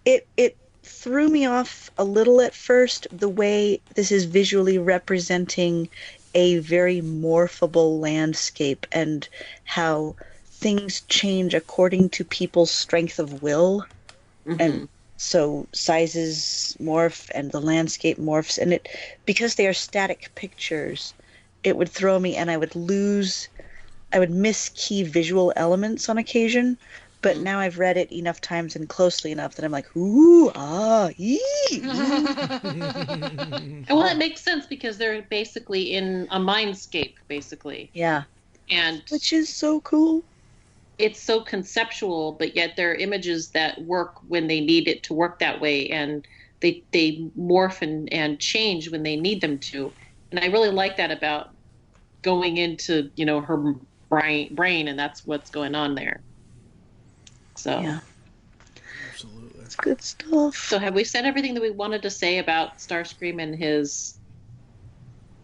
it threw me off a little at first, the way this is visually representing a very morphable landscape and how things change according to people's strength of will. Mm-hmm. And so sizes morph and the landscape morphs, and because they are static pictures, it would throw me and I would miss key visual elements on occasion. But now I've read it enough times and closely enough that I'm like, ooh, ee. Well, it makes sense because they're basically in a mindscape, basically. Yeah. And which is so cool. It's so conceptual, but yet there are images that work when they need it to work that way, and they morph and change when they need them to. And I really like that about going into, her brain, and that's what's going on there. So yeah, absolutely, it's good stuff. So have we said everything that we wanted to say about Starscream and his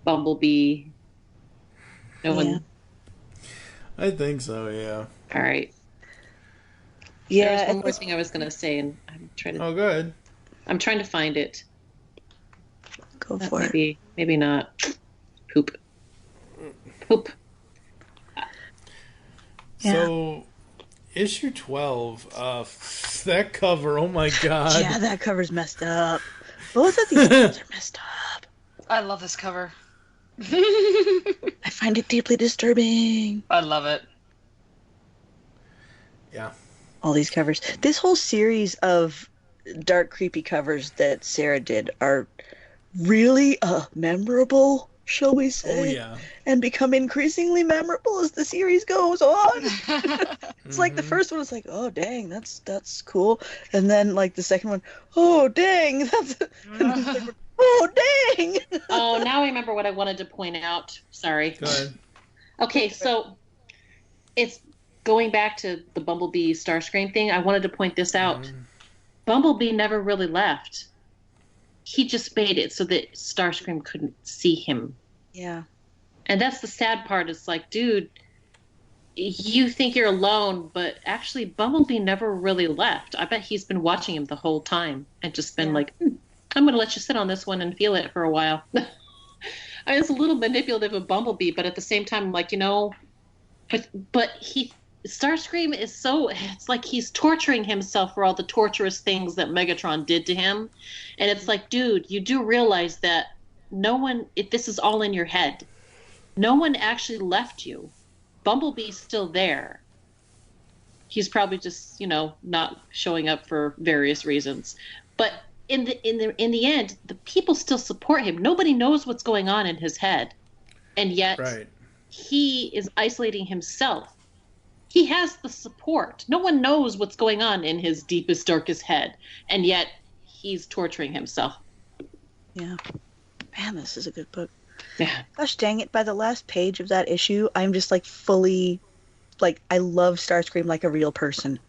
Bumblebee? No one. I think so. Yeah. All right. Yeah. There was one more thing I was going to say, and I'm trying to. Oh, go ahead. I'm trying to find it. Go for it. Maybe not. Poop. So. Issue 12, that cover, oh my god. Yeah, that cover's messed up. Both of these covers are messed up. I love this cover. I find it deeply disturbing. I love it. Yeah. All these covers. This whole series of dark, creepy covers that Sarah did are really memorable, shall we say. Oh, yeah. And become increasingly memorable as the series goes on. It's like the first one was like, oh, dang, that's cool. And then, like, the second one, oh, dang, that's... oh, dang! Oh, now I remember what I wanted to point out. Sorry. Go ahead. Okay, so it's going back to the Bumblebee Starscream thing. I wanted to point this out. Bumblebee never really left. He just made it so that Starscream couldn't see him. Yeah. And that's the sad part. It's like, dude, you think you're alone, but actually Bumblebee never really left. I bet he's been watching him the whole time and just been like, I'm going to let you sit on this one and feel it for a while. I mean, it's a little manipulative of Bumblebee, but at the same time, like, but Starscream is it's like he's torturing himself for all the torturous things that Megatron did to him. And it's like, dude, you do realize that this is all in your head. No one actually left you. Bumblebee's still there. he's probably just, not showing up for various reasons. But in the end, the people still support him. Nobody knows what's going on in his head, and yet he is isolating himself. He has the support. No one knows what's going on in his deepest, darkest head, and yet he's torturing himself. Yeah. Man, this is a good book. Yeah. Gosh dang it, by the last page of that issue, I'm just fully, I love Starscream like a real person.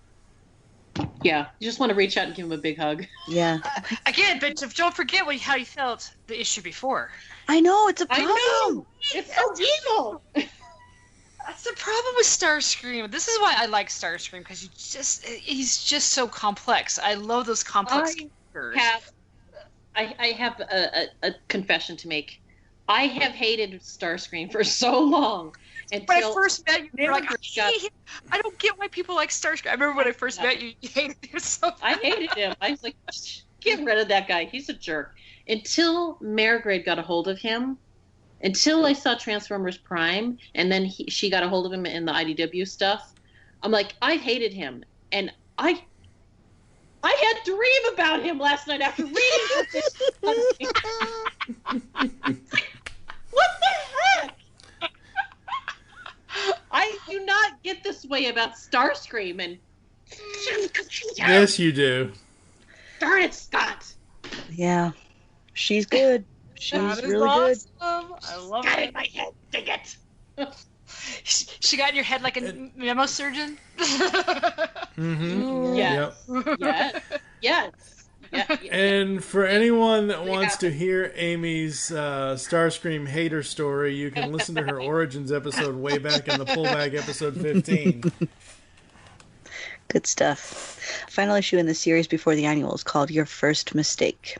Yeah. You just want to reach out and give him a big hug. Yeah. Again, but don't forget how you felt the issue before. I know, it's a problem. I know. It's so evil. That's the problem with Starscream. This is why I like Starscream, because he's just so complex. I love those complex characters. I have a confession to make. I have hated Starscream for so long. When I first met you, you were like, I don't get why people like Starscream. I remember when I first met you, you hated him so much. I hated him. I was like, get rid of that guy. He's a jerk. Until Marigrade got a hold of him, until I saw Transformers Prime, and then she got a hold of him in the IDW stuff, I'm like, I hated him. And I had a dream about him last night after reading this. What the heck? I do not get this way about Starscream, and yes, you do. Darn it, Scott. Yeah, she's good. She's really awesome. I love got it. it in my head. Dig it. She got in your head like a memo surgeon. Mm-hmm. Yes. Yep. Yes. Yeah. And for anyone that wants to hear Aimee's Starscream hater story, you can listen to her Origins episode way back in the Pull Bag episode 15. Good stuff. Final issue in the series before the annual is called Your First Mistake.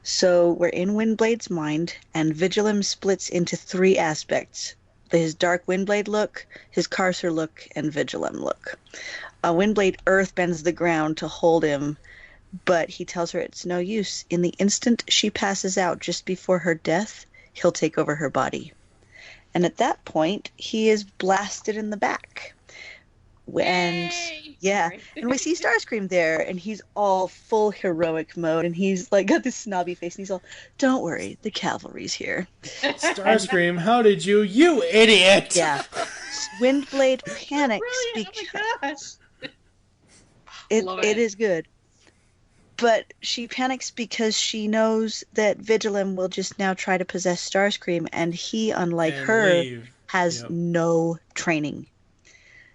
So we're in Windblade's mind, and Vigilum splits into 3 aspects. His Dark Windblade look, his Carcer look, and Vigilum look. Windblade earthbends the ground to hold him, but he tells her it's no use. In the instant she passes out just before her death, he'll take over her body. And at that point, he is blasted in the back. And yeah, and we see Starscream there, and he's all full heroic mode, and he's got this snobby face, and he's all, "Don't worry, the cavalry's here." Starscream, how did you idiot? Yeah, Windblade panics because it is good, but she panics because she knows that Vigilum will just now try to possess Starscream, and he, unlike her, has no training.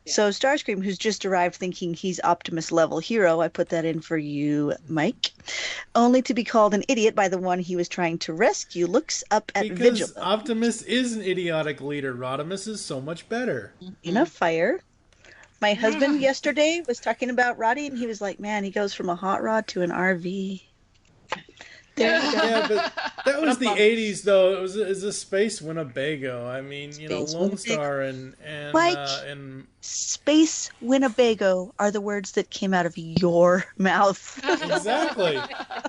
So Starscream, who's just arrived thinking he's Optimus level hero, I put that in for you, Mike, only to be called an idiot by the one he was trying to rescue, looks up at Vigilum. Because Optimus is an idiotic leader. Rodimus is so much better. Enough fire. My husband yesterday was talking about Roddy, and he was like, man, he goes from a hot rod to an RV. Yeah, but that was the 80s, though. It was a Space Winnebago. I mean, Lone Star and Space Winnebago are the words that came out of your mouth. Exactly.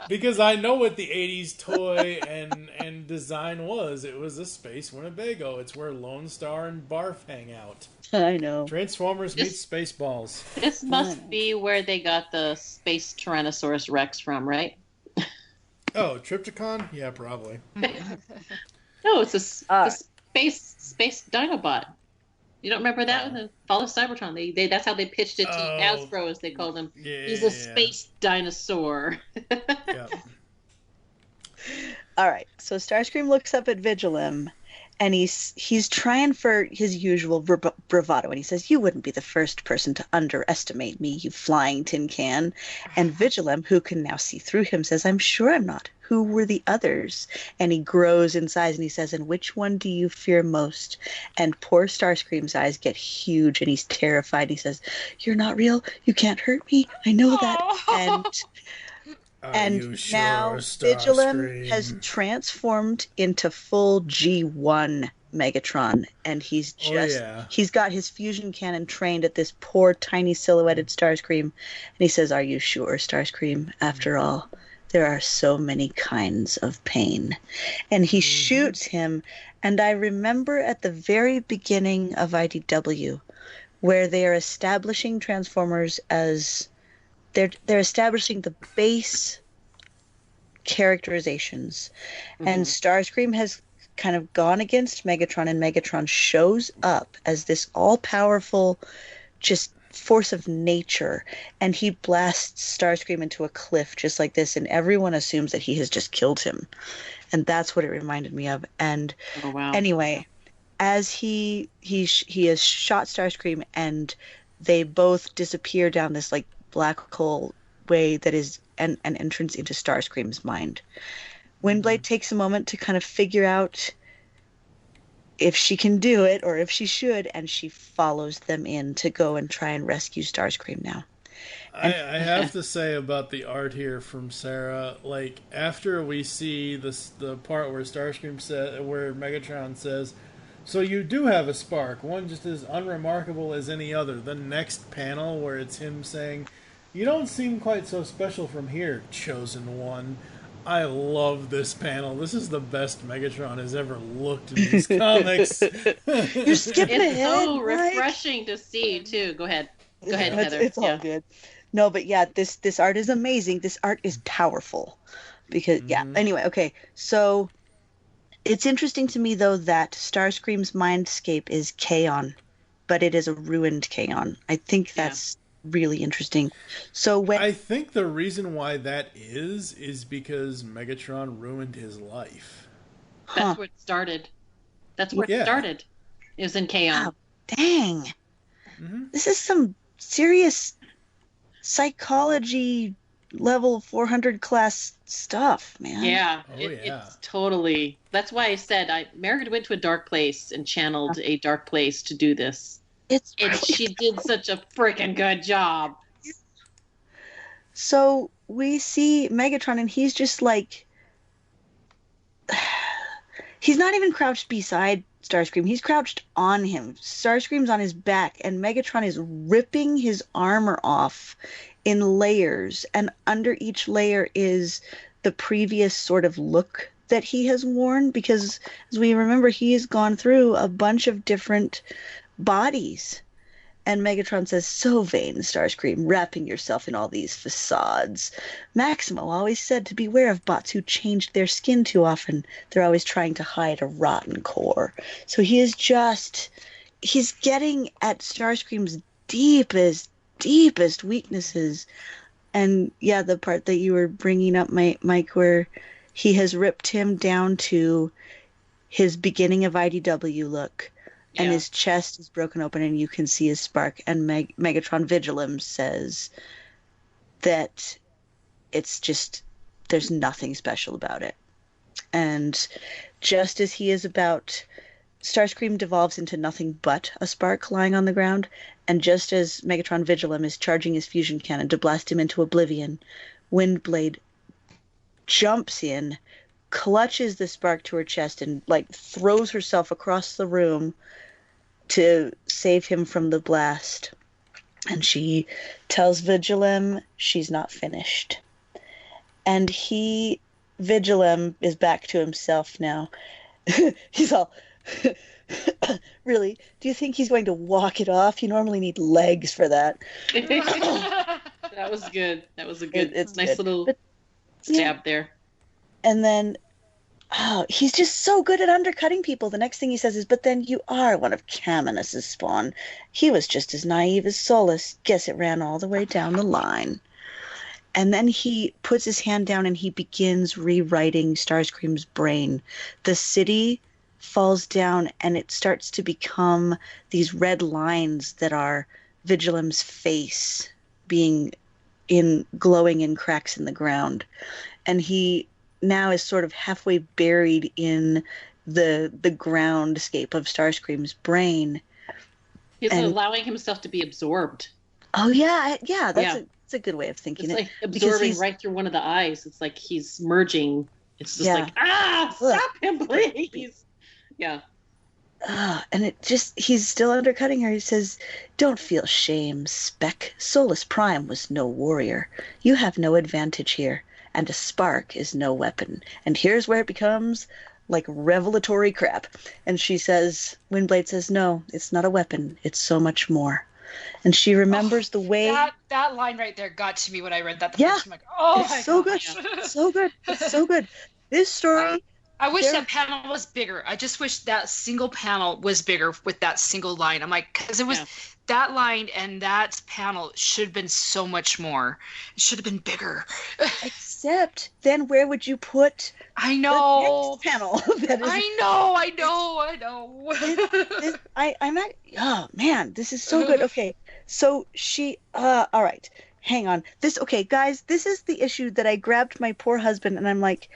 Because I know what the 80s toy and design was. It was a Space Winnebago. It's where Lone Star and Barf hang out. I know. Transformers meet Spaceballs. This must be where they got the Space Tyrannosaurus Rex from, right? Oh, Triptychon? Yeah, probably. No, it's a space Dinobot. You don't remember that in the Fall of Cybertron? They that's how they pitched it to Hasbro, as they called him. Yeah, he's a space dinosaur. Yeah. All right, so Starscream looks up at Vigilum, and he's trying for his usual bravado, and he says, "You wouldn't be the first person to underestimate me, you flying tin can." And Vigilum, who can now see through him, says, "I'm sure I'm not. Who were the others?" And he grows in size, and he says, "And which one do you fear most?" And poor Starscream's eyes get huge, and he's terrified. He says, "You're not real. You can't hurt me. I know that." And sure, now Vigilum has transformed into full G1 Megatron, and he's got his fusion cannon trained at this poor tiny silhouetted Starscream, and he says, "Are you sure, Starscream? After all, there are so many kinds of pain." And he shoots him, and I remember at the very beginning of IDW where they are establishing Transformers as they're establishing the base characterizations. And Starscream has kind of gone against Megatron, and Megatron shows up as this all-powerful just force of nature, and he blasts Starscream into a cliff just like this, and everyone assumes that he has just killed him. And that's what it reminded me of. And anyway, as he has shot Starscream, and they both disappear down this like black hole way that is an entrance into Starscream's mind. Windblade takes a moment to kind of figure out if she can do it or if she should, and she follows them in to go and try and rescue Starscream now. I have to say about the art here from Sarah, like, after we see the part where Starscream where Megatron says, "So you do have a spark, one just as unremarkable as any other." The next panel where it's him saying, "You don't seem quite so special from here, chosen one." I love this panel. This is the best Megatron has ever looked in these comics. You're skipping ahead. It's so refreshing to see, too. Go ahead. Go ahead, Heather. It's all good. No, but yeah, this art is amazing. This art is powerful. Because, anyway, okay. So, it's interesting to me, though, that Starscream's mindscape is Kaon, but it is a ruined Kaon. I think that's really interesting. So I think the reason why that is because Megatron ruined his life. That's where it started. That's where it started. It was in Kaon. Oh, dang. This is some serious psychology level 400 class stuff, man. Yeah, it's totally. That's why I said Meredith went to a dark place and channeled a dark place to do this. She did such a freaking good job. So we see Megatron, and he's just like, he's not even crouched beside Starscream. He's crouched on him. Starscream's on his back, and Megatron is ripping his armor off in layers, and under each layer is the previous sort of look that he has worn, because as we remember, he has gone through a bunch of different bodies. And Megatron says, "So vain, Starscream, wrapping yourself in all these facades. Maximo always said to beware of bots who changed their skin too often. They're always trying to hide a rotten core." So he's getting at Starscream's deepest weaknesses. And yeah, the part that you were bringing up, Mike, where he has ripped him down to his beginning of IDW look. And his chest is broken open, and you can see his spark. And Megatron Vigilum says that it's just, there's nothing special about it. And just as he is about, Starscream devolves into nothing but a spark lying on the ground. And just as Megatron Vigilum is charging his fusion cannon to blast him into oblivion, Windblade jumps in, clutches the spark to her chest, and like throws herself across the room to save him from the blast. And she tells Vigilum she's not finished. And Vigilum is back to himself now. He's all, "Really? Do you think he's going to walk it off? You normally need legs for that." That was good. That was a good, it's nice good. Little stab there. And then, he's just so good at undercutting people. The next thing he says is, "But then you are one of Caminus's spawn. He was just as naive as Solus. Guess it ran all the way down the line." And then he puts his hand down and he begins rewriting Starscream's brain. The city falls down, and it starts to become these red lines that are Vigilum's face being glowing in cracks in the ground. And he now is sort of halfway buried in the groundscape of Starscream's brain. He's allowing himself to be absorbed. Oh yeah, that's a good way of thinking it's like absorbing right through one of the eyes. It's like he's merging. It's just like, stop him, please. Yeah. And he's still undercutting her. He says, "Don't feel shame, Spec. Solus Prime was no warrior. You have no advantage here. And a spark is no weapon." And here's where it becomes like revelatory crap. And she says, Windblade says, "No, it's not a weapon. It's so much more. and she remembers the way. That line right there got to me when I read that. The first time. I'm like, oh my so gosh. good, so good, it's so good. This story. I wish that panel was bigger. I just wish that single panel was bigger with that single line. I'm like, because it was that line and that panel should have been so much more. It should have been bigger. Except, then where would you put? I know. The next panel. I know. I'm at. Oh man, this is so good. Okay, so she. All right, hang on. Okay, guys, this is the issue that I grabbed my poor husband, and I'm like,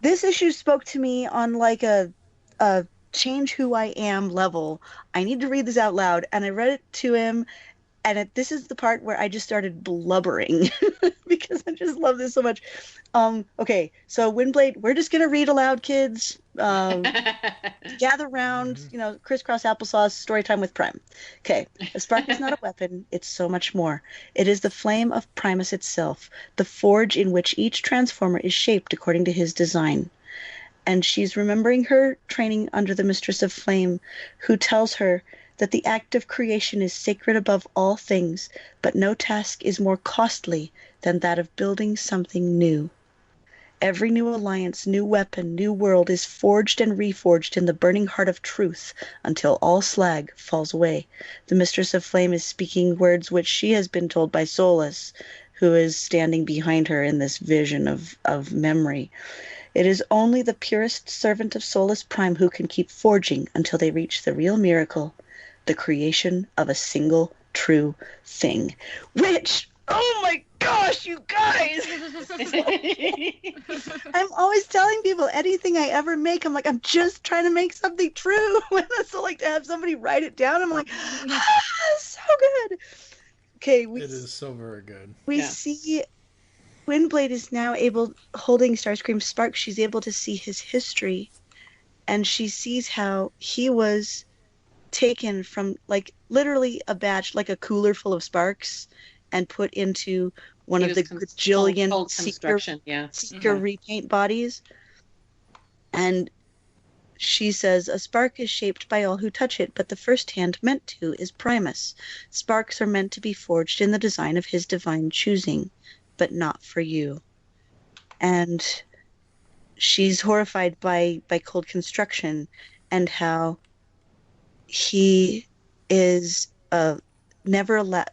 this issue spoke to me on like a change who I am level. I need to read this out loud, and I read it to him, and this is the part where I just started blubbering because I just love this so much. Okay, so Windblade, we're just gonna read aloud, kids. Gather round, crisscross applesauce, story time with Prime. Okay, a spark is not a weapon, it's so much more. It is the flame of Primus itself, the forge in which each transformer is shaped according to his design. And she's remembering her training under the Mistress of Flame, who tells her that the act of creation is sacred above all things, but no task is more costly than that of building something new. Every new alliance, new weapon, new world is forged and reforged in the burning heart of truth until all slag falls away. The Mistress of Flame is speaking words which she has been told by Solus, who is standing behind her in this vision of memory. It is only the purest servant of Solus Prime who can keep forging until they reach the real miracle, the creation of a single true thing. Which, oh my gosh, you guys! I'm always telling people anything I ever make, I'm like, I'm just trying to make something true. So like to have somebody write it down, I'm like, so good. Okay, it is so very good. We see Windblade is now holding Starscream's spark, she's able to see his history, and she sees how he was taken from, like, literally a batch, like a cooler full of sparks, and put into one of the gajillion seeker repaint bodies. And she says, a spark is shaped by all who touch it, but the first hand meant to is Primus. Sparks are meant to be forged in the design of his divine choosing, but not for you. And she's horrified by cold construction and how he is never allowed,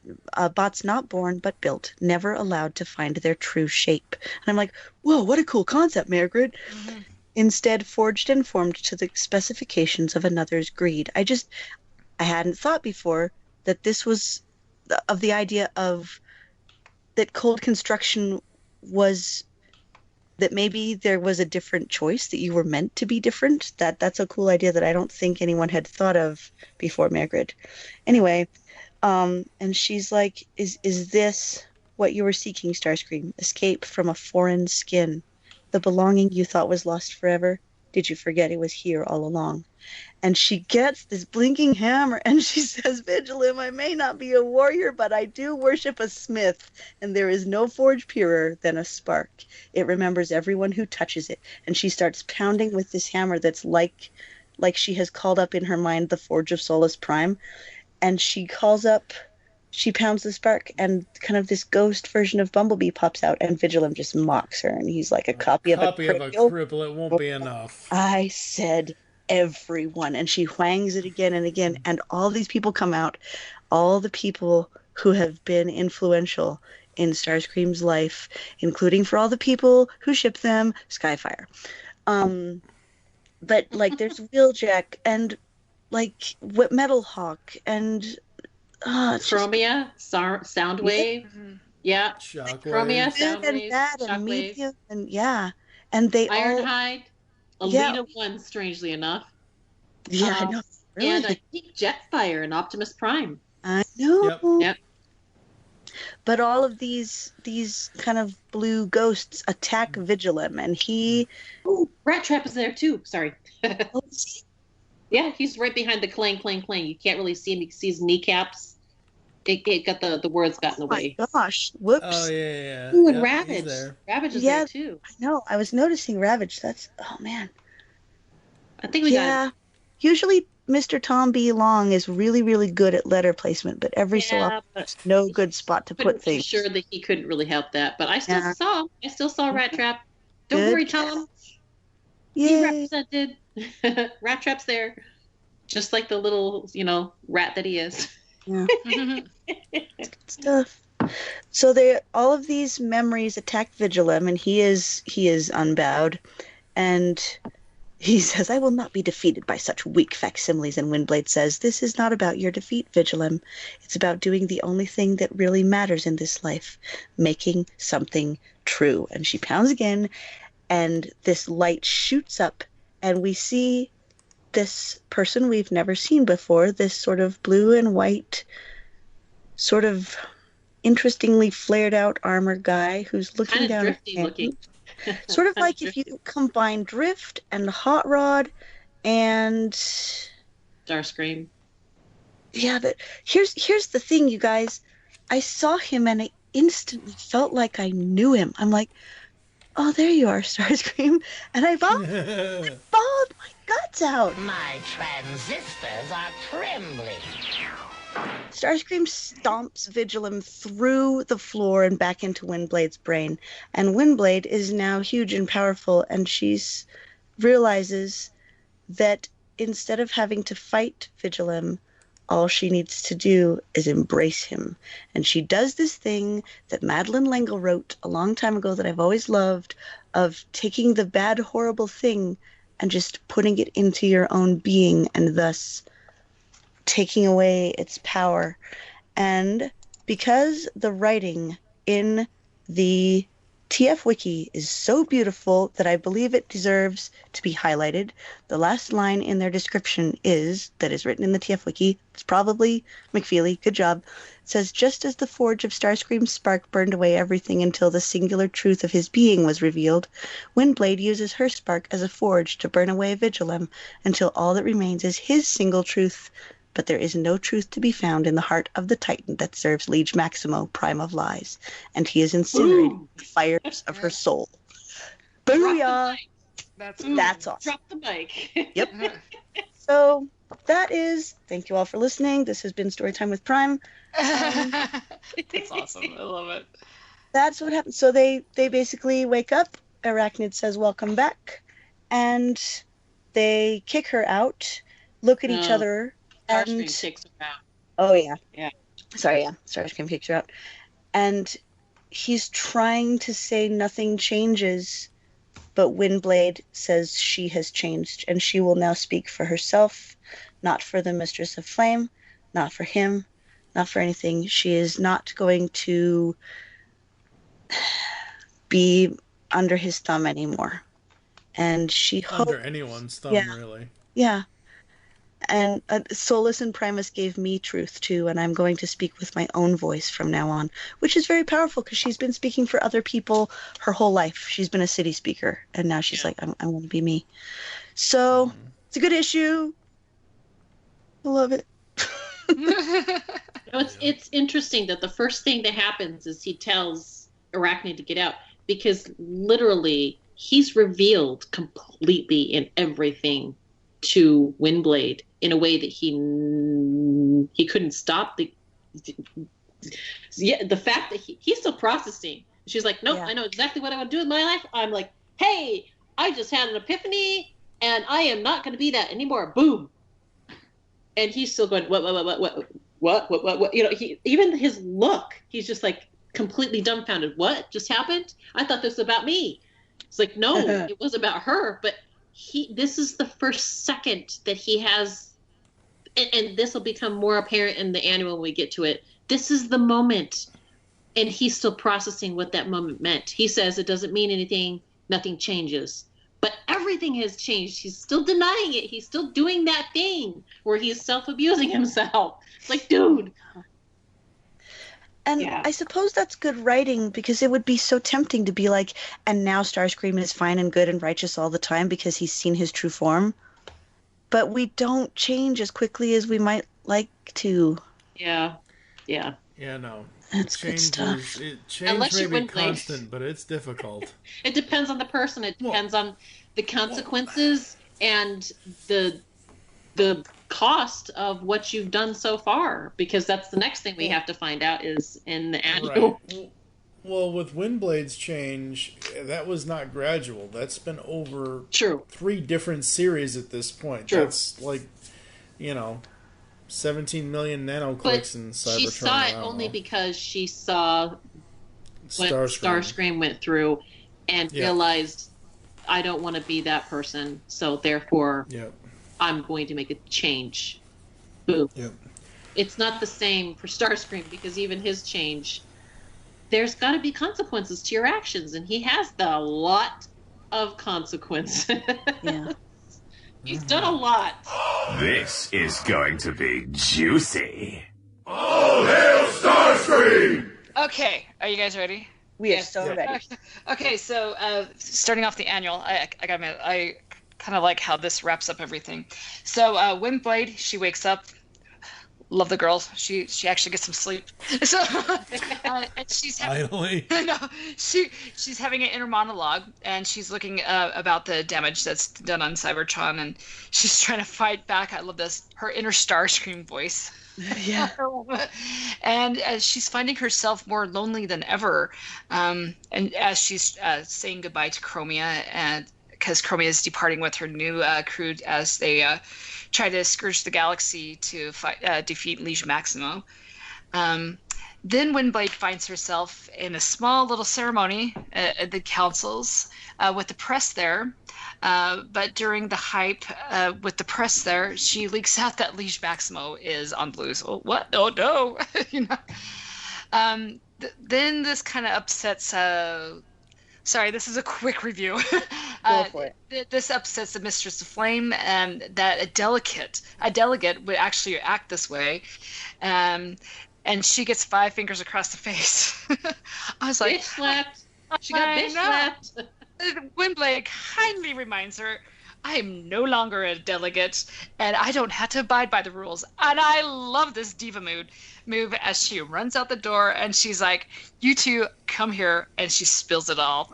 bots not born but built, never allowed to find their true shape. And I'm like, whoa, what a cool concept, Margaret. Mm-hmm. Instead forged and formed to the specifications of another's greed. I hadn't thought before that this was of the idea of that cold construction was that maybe there was a different choice, that you were meant to be different. That's a cool idea that I don't think anyone had thought of before, Margaret. Anyway, and she's like, is this what you were seeking, Starscream? Escape from a foreign skin. The belonging you thought was lost forever? Did you forget it was here all along? And she gets this blinking hammer, and she says, Vigilum, I may not be a warrior, but I do worship a smith, and there is no forge purer than a spark. It remembers everyone who touches it. And she starts pounding with this hammer that's like she has called up in her mind the Forge of Solus Prime. And she pounds the spark, and kind of this ghost version of Bumblebee pops out, and Vigilum just mocks her, and he's like, a copy of a cripple, it won't be enough. I said everyone. And she whangs it again and again, and all these people come out, all the people who have been influential in Starscream's life, including for all the people who ship them Skyfire. But like there's Wheeljack and like Metalhawk and Chromia, Soundwave, Chromia, Soundwave, and Medium, and they Ironhide, Alita 1, strangely enough. Yeah, I know. Really? And I think Jetfire and Optimus Prime. I know. Yep. But all of these kind of blue ghosts attack Vigilum, and he... Oh, Rat Trap is there too. Sorry. Yeah, he's right behind the clang, clang, clang. You can't really see him. You can see his kneecaps. It got the words got in the way. Oh my gosh! Whoops. Oh yeah. Ooh, and Ravage. Ravage is there too. I know. I was noticing Ravage. Oh man. I think we got. Usually Mr. Tom B. Long is really, really good at letter placement, but every so often there's no good spot to put things. Sure that he couldn't really help that, but I still saw Rat Trap. Don't worry, Tom. He represented. Rat Trap's there, just like the little, rat that he is. Yeah. Good stuff. So all of these memories attack Vigilum, and he is unbowed, and he says, "I will not be defeated by such weak facsimiles." And Windblade says, "This is not about your defeat, Vigilum. It's about doing the only thing that really matters in this life, making something true." And she pounds again, and this light shoots up, and we see this person we've never seen before, this sort of blue and white, sort of interestingly flared out armor guy who's looking down at him. Sort of like if you combine Drift and Hot Rod and Starscream. Yeah, but here's the thing, you guys. I saw him and I instantly felt like I knew him. I'm like, "Oh, there you are, Starscream." And I bawled my guts out. My transistors are trembling. Starscream stomps Vigilum through the floor and back into Windblade's brain. And Windblade is now huge and powerful, and she realizes that instead of having to fight Vigilum, all she needs to do is embrace him. And she does this thing that Madeleine L'Engle wrote a long time ago that I've always loved, of taking the bad, horrible thing and just putting it into your own being, and thus taking away its power. And because the writing in the TF Wiki is so beautiful that I believe it deserves to be highlighted, the last line in their description that is written in the TF Wiki, it's probably McFeely, good job, it says, "Just as the forge of Starscream's spark burned away everything until the singular truth of his being was revealed, Windblade uses her spark as a forge to burn away Vigilum until all that remains is his single truth. But there is no truth to be found in the heart of the Titan that serves Liege Maximo, Prime of Lies, and he is incinerating the fires of her soul." Booyah! That's awesome. Drop the mic. Yep. So that is, thank you all for listening. This has been Storytime with Prime. That's awesome. I love it. That's what happens. So they basically wake up. Arachnid says, "Welcome back," and they kick her out, look at each other. Starscream kicks her out. Oh, yeah. Yeah. Sorry, yeah. Starscream kicks her out. And he's trying to say nothing changes, but Windblade says she has changed, and she will now speak for herself, not for the Mistress of Flame, not for him, not for anything. She is not going to be under his thumb anymore. And she hopes... Under anyone's thumb, really. Yeah. And Solus and Primus gave me truth too, and I'm going to speak with my own voice from now on, which is very powerful because she's been speaking for other people her whole life. She's been a city speaker, and now she's like, I want to be me. So it's a good issue. I love it. It's interesting that the first thing that happens is he tells Arachnid to get out, because literally he's revealed completely in everything to Windblade in a way that he couldn't stop. The fact that he's still processing. She's like, "Nope, I know exactly what I want to do with my life." I'm like, "Hey, I just had an epiphany, and I am not going to be that anymore." Boom. And he's still going, what? You know, even his look, he's just like completely dumbfounded. What just happened? I thought this was about me. It's like, no, it was about her. But this is the first second that he has, and this will become more apparent in the annual when we get to it. This is the moment, and he's still processing what that moment meant. He says it doesn't mean anything, nothing changes. But everything has changed. He's still denying it. He's still doing that thing where he's self-abusing himself. It's like, dude. And I suppose that's good writing, because it would be so tempting to be like, and now Starscream is fine and good and righteous all the time because he's seen his true form. But we don't change as quickly as we might like to. Yeah. Yeah, no. That's good stuff. Change may be constant, but it's difficult. It depends on the person. It depends on the consequences and the cost of what you've done so far, because that's the next thing we have to find out is in the annual. Right. Well, with Windblade's change, that was not gradual. That's been over 3 different series at this point. True. That's like, 17 million nanoclicks in Cybertron. She saw it only because she saw what Starscream went through and realized, I don't want to be that person, so therefore I'm going to make a change. Boom. Yep. It's not the same for Starscream, because even his change, there's got to be consequences to your actions, and he has a lot of consequences. Yeah. He's done a lot. This is going to be juicy. All hail Starscream! Okay, are you guys ready? We are so ready. Okay, so starting off the annual, I gotta admit, I kind of like how this wraps up everything. So Windblade, she wakes up. Love the girl. She actually gets some sleep. So and she's finally. No, she's having an inner monologue, and she's looking about the damage that's done on Cybertron, and she's trying to fight back. I love this. Her inner Starscream voice. Yeah. And she's finding herself more lonely than ever. And as she's saying goodbye to Chromia, and because Chromia is departing with her new crew as they try to scourge the galaxy to defeat Liege Maximo. Then Windblade finds herself in a small little ceremony at the councils with the press there. But during the hype with the press there, she leaks out that Liege Maximo is on Blues. Oh, what? Oh, no. Then this kind of upsets... Sorry, this is a quick review. Go for it. This upsets the Mistress of Flame, that a delegate would actually act this way. And she gets 5 fingers across the face. I was like... Bitch slapped. She got bitch slapped. Windblade kindly reminds her, I am no longer a delegate, and I don't have to abide by the rules. And I love this diva move as she runs out the door, and she's like, you two come here, and she spills it all.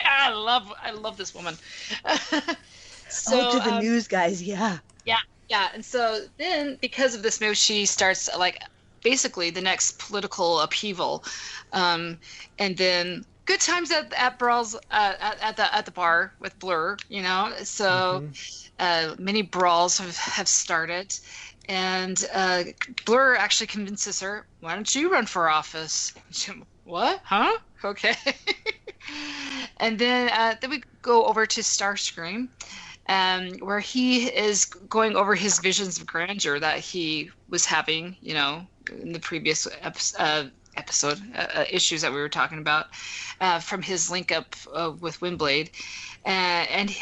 I love this woman. So to the news guys, yeah. Yeah, and so then because of this move, she starts basically the next political upheaval, and then good times at brawls at the bar with Blur, So many brawls have started, and Blur actually convinces her, "Why don't you run for office?" What? Huh? Okay. And then we go over to Starscream, where he is going over his visions of grandeur that he was having, in the previous episode issues that we were talking about, from his link up with Windblade. And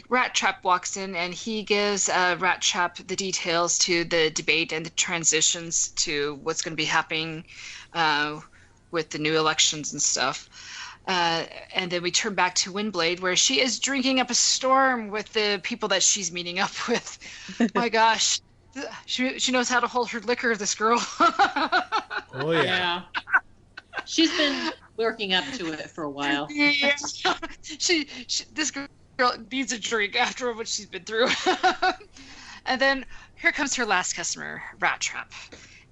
Rat Trap walks in, and he gives Rat Trap the details to the debate and the transitions to what's going to be happening with the new elections and stuff. And then we turn back to Windblade, where she is drinking up a storm with the people that she's meeting up with. My gosh. She knows how to hold her liquor, this girl. Oh, yeah. She's been working up to it for a while. Yeah. This girl needs a drink after what she's been through. And then here comes her last customer, Rat Trap.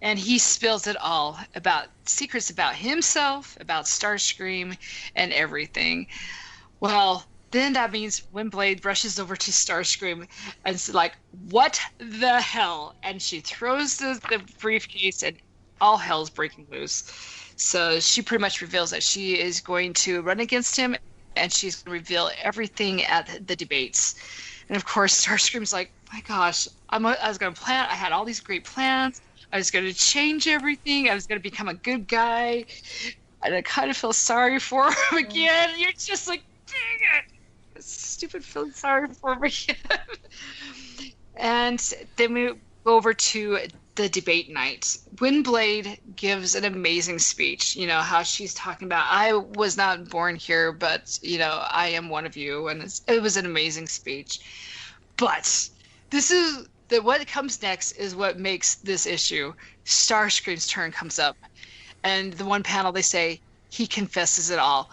And he spills it all about secrets about himself, about Starscream, and everything. Well, then that means Windblade rushes over to Starscream and is like, what the hell? And she throws the briefcase, and all hell's breaking loose. So she pretty much reveals that she is going to run against him, and she's going to reveal everything at the debates. And of course, Starscream's like, my gosh, I was going to plan. I had all these great plans. I was going to change everything. I was going to become a good guy. And I kind of feel sorry for him again. You're just like, dang it. Stupid feeling sorry for him again. And then we go over to the debate night. Windblade gives an amazing speech. How she's talking about, I was not born here, but, I am one of you. And it was an amazing speech. But this is... what comes next is what makes this issue. Starscream's turn comes up, and the one panel they say he confesses it all.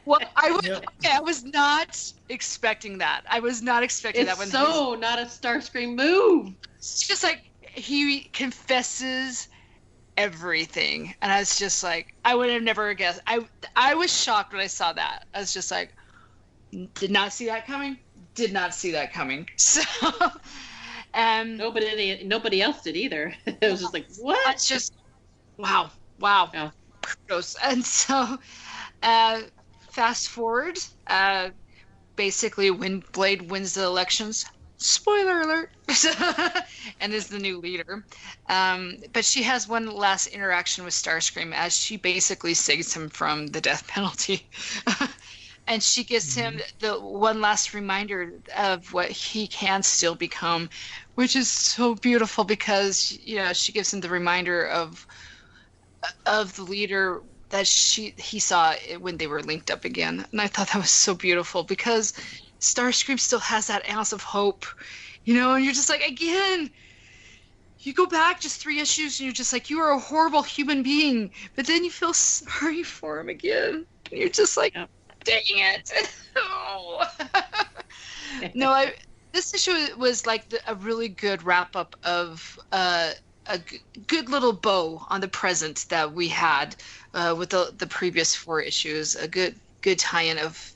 Well, I was not expecting that. I was not expecting that. It's not a Starscream move. It's just like he confesses everything, and I was just like, I would have never guessed. I was shocked when I saw that. I was just like, did not see that coming. Did not see that coming. So, nobody else did either. It was just like, what? That's just wow. Yeah. Kudos. And so, fast forward. Basically, Windblade wins the elections. Spoiler alert. And is the new leader. But she has one last interaction with Starscream as she basically saves him from the death penalty. And she gives him the one last reminder of what he can still become, which is so beautiful because, she gives him the reminder of the leader that he saw when they were linked up again. And I thought that was so beautiful because Starscream still has that ounce of hope, and you're just like, again, you go back just 3 issues and you're just like, you are a horrible human being, but then you feel sorry for him again. And you're just like, dang it. Oh. No, this issue was like a really good wrap up of a good little bow on the present that we had with the previous 4 issues. A good tie-in of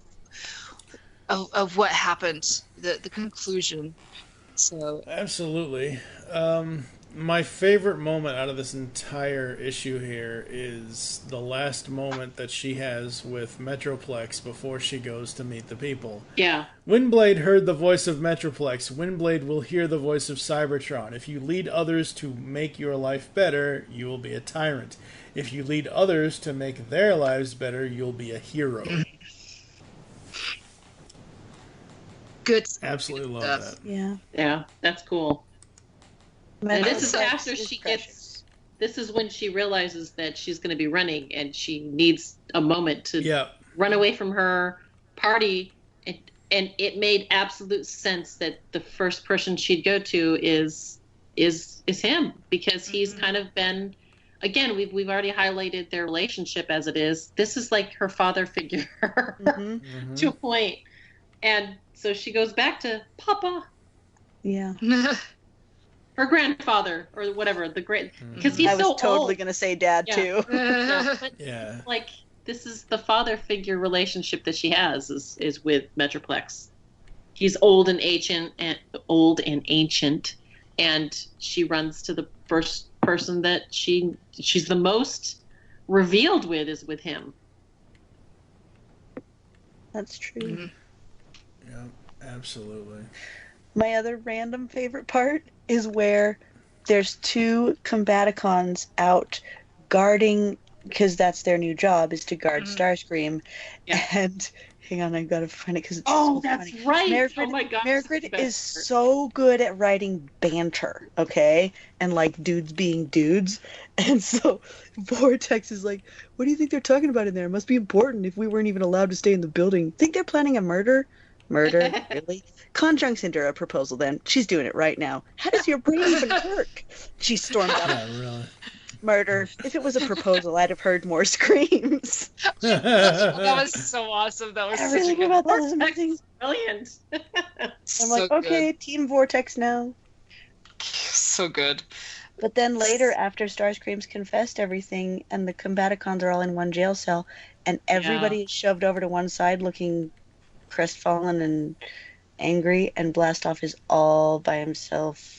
what happened, the conclusion. So absolutely. My favorite moment out of this entire issue here is the last moment that she has with Metroplex before she goes to meet the people. Yeah. Windblade heard the voice of Metroplex. Windblade will hear the voice of Cybertron. If you lead others to make your life better, you will be a tyrant. If you lead others to make their lives better, you'll be a hero. Good. Absolutely love that. Yeah. Yeah, that's cool. And this is after this is when she realizes that she's going to be running and she needs a moment to run away from her party. And it made absolute sense that the first person she'd go to is him, because he's kind of been, again, we've already highlighted their relationship as it is. This is like her father figure to a point. And so she goes back to Papa. Yeah. Her grandfather or whatever, the great, because he's so old. I was totally going to say dad too. But like, this is the father figure relationship that she has is with Metroplex. He's old and ancient, and she runs to the first person that she's the most revealed with is with him. That's true. Mm-hmm. Yeah, absolutely. My other random favorite part is where there's 2 Combaticons out guarding, because that's their new job, is to guard Starscream. Yeah. And hang on, I gotta find it because it's so that's funny. Right. Margaret, oh my god, Margaret is so good at writing banter, okay, and like dudes being dudes. And so Vortex is like, "What do you think they're talking about in there? It must be important if we weren't even allowed to stay in the building. Think they're planning a murder? Murder? Really? Conjunct into a proposal then. She's doing it right now. How does your brain even work?" She stormed out. Yeah, really. Murder. If it was a proposal, I'd have heard more screams. That was so awesome. That was I such really a good about that was amazing. Brilliant. I'm like, okay, Team Vortex now. So good. But then later, after Starscream's confessed everything, and the Combaticons are all in one jail cell, and everybody is shoved over to one side looking crestfallen and angry, and Blastoff is all by himself.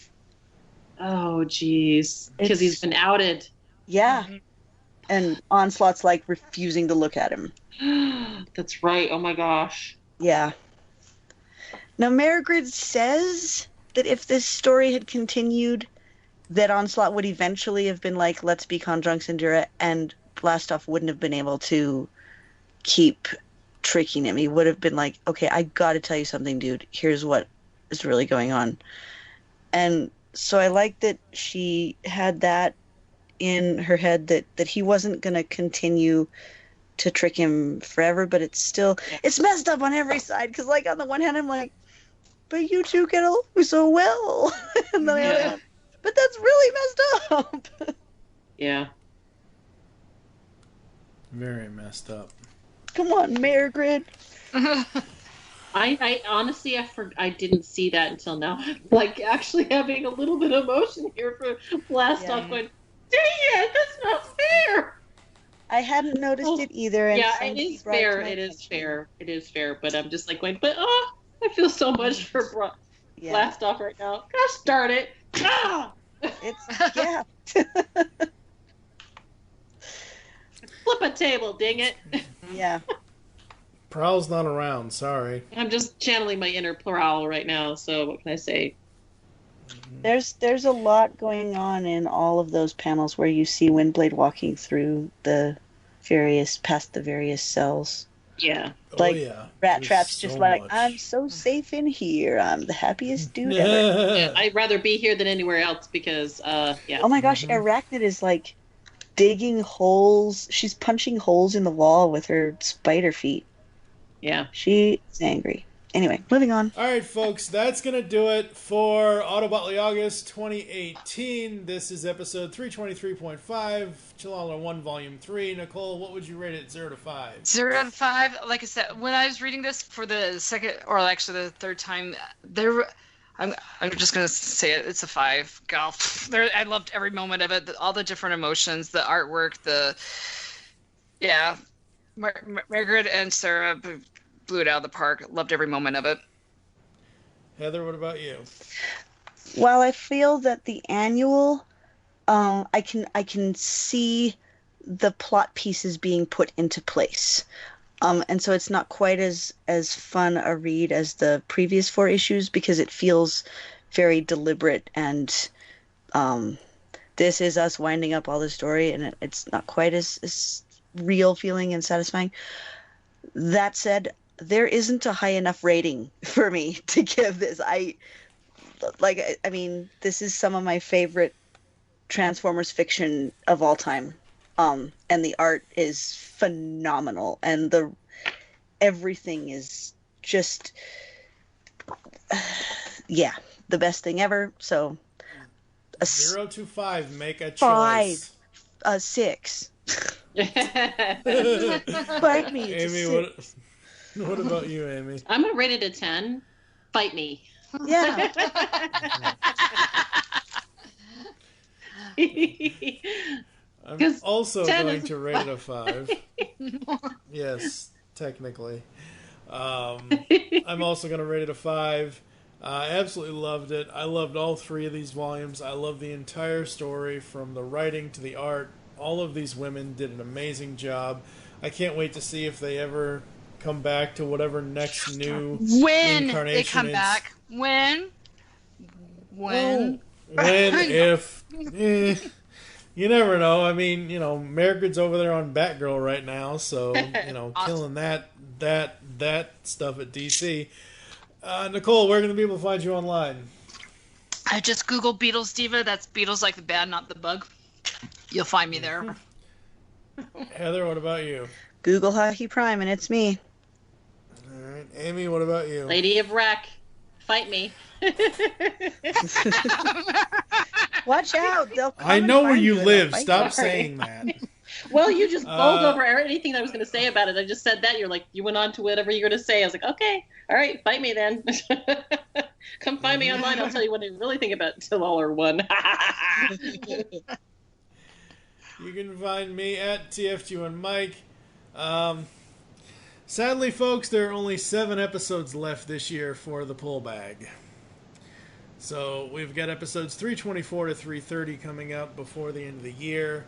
Oh, jeez. Because he's been outed. Yeah. Mm-hmm. And Onslaught's like refusing to look at him. That's right. Oh my gosh. Yeah. Now, Margaret says that if this story had continued, that Onslaught would eventually have been like, let's be Conjunct Indira, and Blastoff wouldn't have been able to keep tricking him. He would have been like, okay, I gotta tell you something, dude. Here's what is really going on. And so I like that she had that in her head, that he wasn't going to continue to trick him forever, but it's messed up on every side, because like on the one hand I'm like, but you two get along so well. And then the other hand, but that's really messed up. Yeah. Very messed up. Come on, Margaret. I honestly, I didn't see that until now. Like, actually having a little bit of emotion here for Blast Off going, dang it, that's not fair. I hadn't noticed it either. And yeah, it is fair. It is fair. It is fair. But I'm just like going, but I feel so much for Blast Off right now. Gosh darn it. Ah! Yeah. Flip a table, dang it. Yeah. Prowl's not around, sorry. I'm just channeling my inner Prowl right now, so what can I say? There's a lot going on in all of those panels where you see Windblade walking through past the various cells. Yeah. Like, Rat Trap's just like, I'm so safe in here. I'm the happiest dude ever. Yeah, I'd rather be here than anywhere else because, yeah. Oh my gosh, Arachnid is like digging holes. She's punching holes in the wall with her spider feet. Yeah. She's angry. Anyway, moving on. All right, folks, that's going to do it for Autobotly August 2018. This is episode 323.5, Chilala 1, Volume 3. Nicole, what would you rate it 0 to 5? 0 to 5. Like I said, when I was reading this for the second, or actually the third time, I'm just going to say it. It's a 5. Golf. I loved every moment of it. All the different emotions, the artwork, Margaret and Sarah blew it out of the park. Loved every moment of it. Heather, what about you? Well, I feel that the annual, I can see the plot pieces being put into place. And so it's not quite as fun a read as the previous 4 issues because it feels very deliberate and this is us winding up all the story and it's not quite as real feeling and satisfying. That said, there isn't a high enough rating for me to give this. I mean, this is some of my favorite Transformers fiction of all time. And the art is phenomenal and everything is just the best thing ever. So 0 to 5, make a choice. 5. 6. Bite me. Aimee, what about you, Aimee? I'm gonna rate it a 10. Fight me. Yeah. I'm also going to rate it a 5. Yes, technically. I'm also going to rate it a 5. I absolutely loved it. I loved all 3 of these volumes. I love the entire story from the writing to the art. All of these women did an amazing job. I can't wait to see if they ever come back to whatever next new incarnation they come is. back. When? If you never know. I mean, Margaret's over there on Batgirl right now, so awesome. Killing that stuff at DC. Nicole, where can the people find you online? I just Google Beatles Diva. That's Beatles like the band, not the bug. You'll find me there. Heather, what about you? Google Ha Hee Prime, and it's me. All right, Aimee, what about you? LadyWreck, fight me. Watch out! They'll come I know where you and live. Stop saying that. Well, you just bowled over anything I was going to say about it. I just said that. You're like, you went on to whatever you're going to say. I was like, okay, all right, fight me then. Come find me online. I'll tell you what I really think about Chilala 1. You can find me at TFG1Mike. Sadly, folks, there are only 7 episodes left this year for the Pull Bag. So we've got episodes 324 to 330 coming up before the end of the year.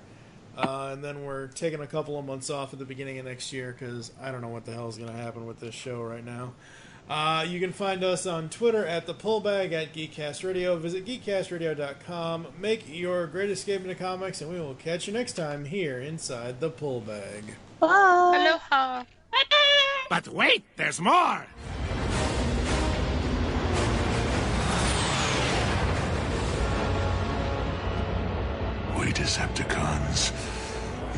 And then we're taking a couple of months off at the beginning of next year because I don't know what the hell is going to happen with this show right now. You can find us on Twitter at The Pull Bag, at Geekcast Radio. Visit geekcastradio.com. Make your great escape into comics, and we will catch you next time here inside The Pull Bag. Bye. Aloha. But wait, there's more! We Decepticons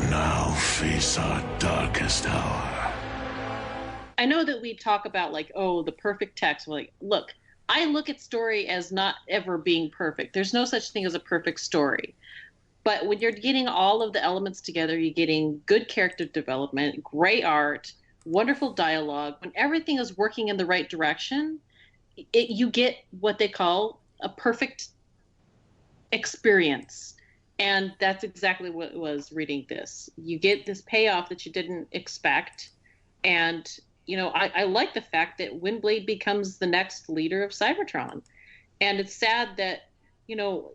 now face our darkest hour. I know that we talk about the perfect text. We're like, look, I look at story as not ever being perfect. There's no such thing as a perfect story. But when you're getting all of the elements together, you're getting good character development, great art, wonderful dialogue. When everything is working in the right direction, you get what they call a perfect experience. And that's exactly what it was reading this. You get this payoff that you didn't expect. And, you know, I like the fact that Windblade becomes the next leader of Cybertron. And it's sad that, you know,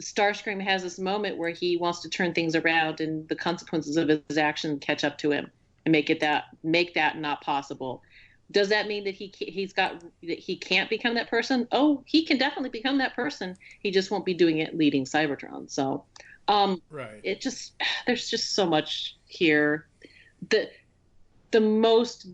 Starscream has this moment where he wants to turn things around and the consequences of his action catch up to him and make that not possible. Does that mean that he can't become that person? Oh, he can definitely become that person. He just won't be doing it leading Cybertron. So, right. There's just so much here. The most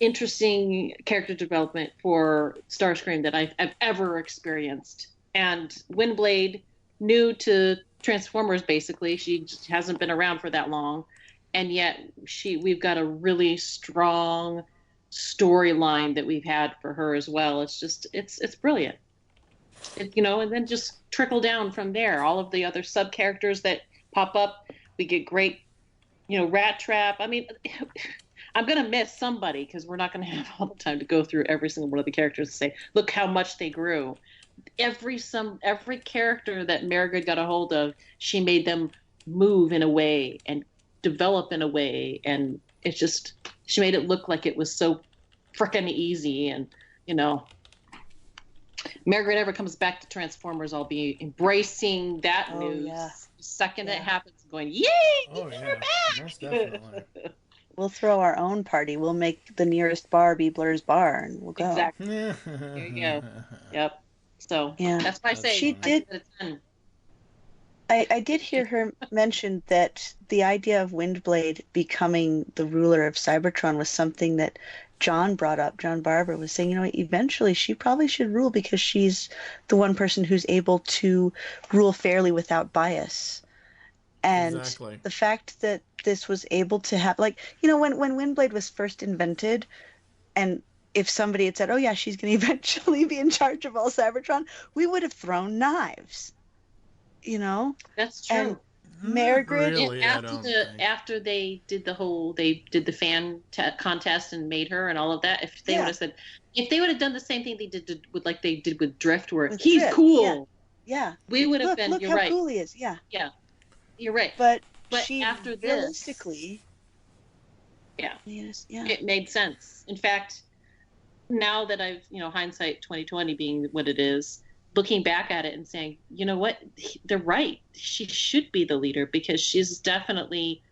interesting character development for Starscream that I've ever experienced. And Windblade, new to Transformers, basically. She just hasn't been around for that long. And yet we've got a really strong storyline that we've had for her as well. It's brilliant. You know, and then just trickle down from there. All of the other sub characters that pop up, we get great, you know, Rat Trap. I mean, I'm going to miss somebody because we're not going to have all the time to go through every single one of the characters and say, look how much they grew. Every character that Marigold got a hold of, she made them move in a way and develop in a way, and it's just, she made it look like it was so frickin' easy. And, you know, Marigold ever comes back to Transformers, I'll be embracing that news. Yeah. The second it happens, going, yay! You're back! Most definitely. We'll throw our own party. We'll make the nearest bar be Blur's Bar, and we'll go. Exactly. There you go. Yep. So that's why I say she did. I did hear her mention that the idea of Windblade becoming the ruler of Cybertron was something that John brought up. John Barber was saying, you know, eventually she probably should rule because she's the one person who's able to rule fairly without bias. And the fact that this was able to have, like, you know, when Windblade was first invented, and if somebody had said, oh yeah, she's going to eventually be in charge of all Cybertron, we would have thrown knives. You know? That's true. And Marigold, really, after they did the fan contest and made her and all of that, if they would have said, if they would have done the same thing they did with Drift, where he's Drift, cool, we would have been. Look you're how right. cool he is. Yeah, you're right. But she, after this, realistically, it made sense. In fact, now that I've, you know, hindsight 2020 being what it is, looking back at it and saying, you know what, they're right. She should be the leader because she's definitely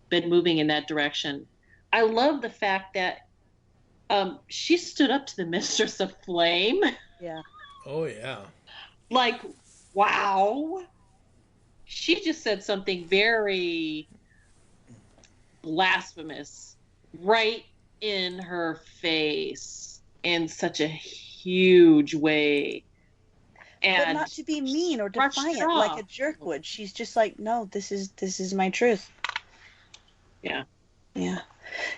been moving in that direction. I love the fact that she stood up to the Mistress of Flame. Yeah. Oh, yeah. Like, wow. She just said something very blasphemous right in her face in such a huge way. But not to be mean or defiant like a jerk would. She's just like, no, this is my truth. Yeah. Yeah.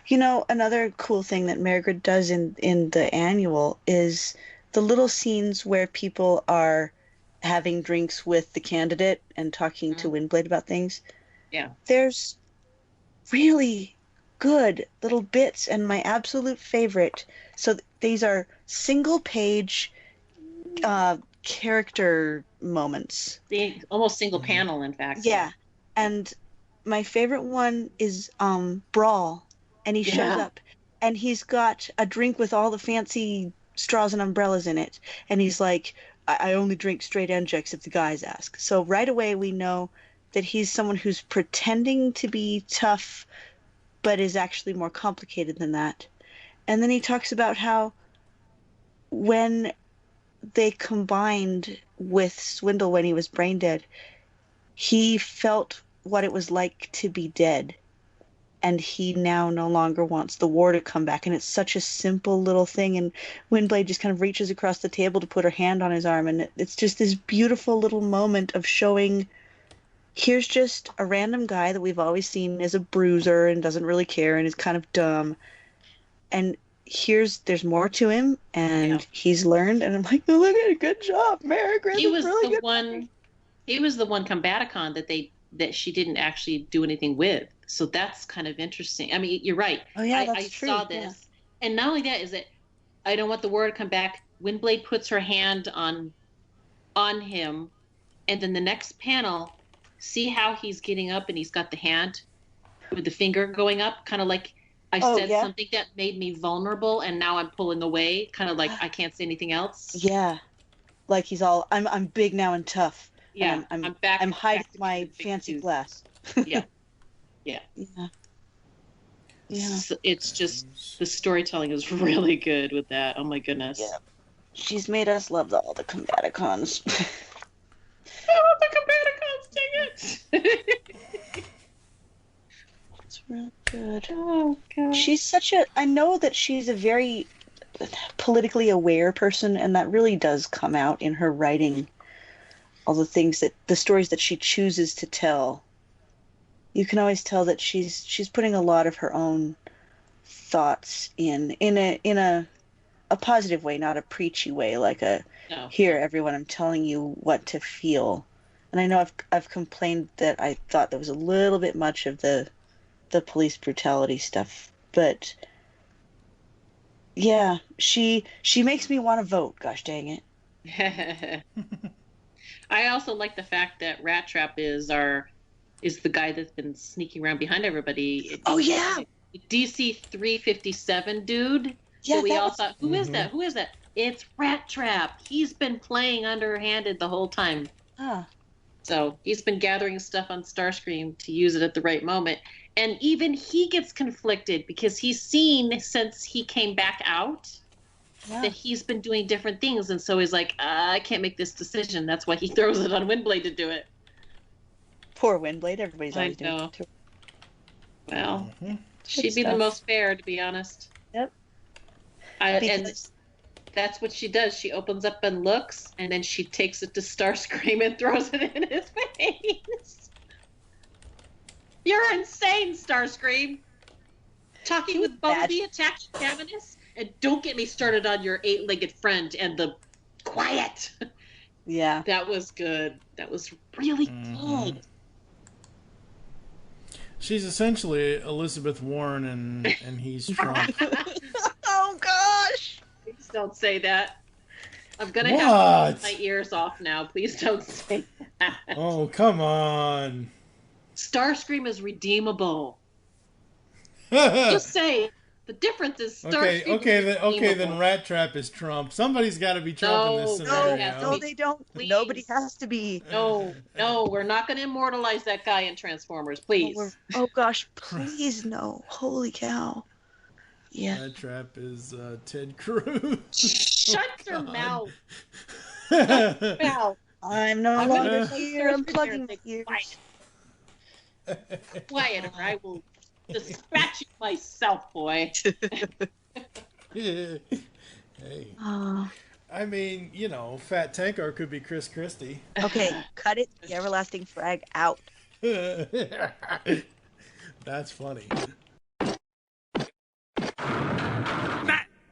You know, another cool thing that Marigold does in the annual is the little scenes where people are having drinks with the candidate and talking to Windblade about things. Yeah. There's really good little bits, and my absolute favorite. So these are single page character moments. Almost single panel, in fact. Yeah. And my favorite one is Brawl, and he shows up and he's got a drink with all the fancy straws and umbrellas in it, and he's like, I only drink straight NJEX if the guys ask. So right away we know that he's someone who's pretending to be tough but is actually more complicated than that. And then he talks about how when they combined with Swindle when he was brain dead, he felt what it was like to be dead, and he now no longer wants the war to come back. And it's such a simple little thing, and Windblade just kind of reaches across the table to put her hand on his arm, and it's just this beautiful little moment of showing, here's just a random guy that we've always seen as a bruiser and doesn't really care and is kind of dumb, and there's more to him, and he's learned. And I'm like, oh, look at it, good job, Marigold. He was the one Combaticon that she didn't actually do anything with. So that's kind of interesting. I mean, you're right. Oh yeah, that's I true. saw this, and not only that is that I don't want the word to come back. Windblade puts her hand on him, and then the next panel, see how he's getting up and he's got the hand with the finger going up, kind of like I said something that made me vulnerable, and now I'm pulling away, kind of like I can't say anything else. Yeah, like he's all I'm big now and tough. Yeah, and I'm back. I'm hiding my fancy glass. Yeah. So it's just the storytelling is really good with that. Oh my goodness. Yeah. She's made us love all the Combaticons. I love the Combaticons, dang it. It's real good. Oh god. She's such a I know that she's a very politically aware person, and that really does come out in her writing. All the stories that she chooses to tell. You can always tell that she's putting a lot of her own thoughts in a positive way, not a preachy way, like here everyone, I'm telling you what to feel. And I know I've complained that I thought there was a little bit much of the police brutality stuff, but yeah, she makes me want to vote. Gosh dang it. I also like the fact that Rat Trap is the guy that's been sneaking around behind everybody. Oh yeah, DC 357 dude. Yeah, so we all thought, who is that? Who is that? It's Rat Trap. He's been playing underhanded the whole time. So he's been gathering stuff on Starscream to use it at the right moment. And even he gets conflicted because he's seen since he came back out that he's been doing different things. And so he's like, I can't make this decision. That's why he throws it on Windblade to do it. Poor Windblade. Everybody's always doing it too. Well, she'd be the most fair, to be honest. Yep. And that's what she does. She opens up and looks, and then she takes it to Starscream and throws it in his face. You're insane, Starscream. Talking with Bumblebee, attacking Caminus, and don't get me started on your 8-legged friend and the quiet. Yeah. That was good. That was really good. She's essentially Elizabeth Warren and he's Trump. Oh gosh! Please don't say that. I'm gonna have to take my ears off now. Please don't say that. Oh, come on. Starscream is redeemable. Just say the difference is Starscream. Okay, then Rat Trap is Trump. Somebody's got to be Trump in this scenario. No, they don't. Please. Nobody has to be. No, we're not going to immortalize that guy in Transformers, please. Oh gosh, please no! Holy cow! Yeah. Rat Trap is Ted Cruz. Shut your mouth. I'm no longer here. I'm plugging my ears. Quiet, or I will dispatch you myself, boy. Hey. I mean, Fat Tankar could be Chris Christie. Okay, cut it. The everlasting frag out. That's funny.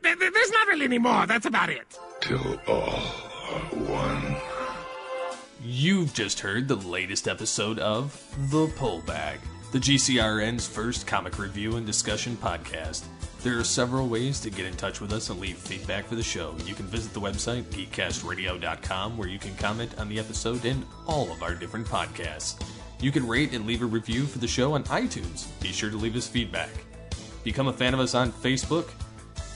There's not really any more. That's about it. Till all are one. You've just heard the latest episode of The Pull Bag, the GCRN's first comic review and discussion podcast. There are several ways to get in touch with us and leave feedback for the show. You can visit the website, geekcastradio.com, where you can comment on the episode and all of our different podcasts. You can rate and leave a review for the show on iTunes. Be sure to leave us feedback. Become a fan of us on Facebook,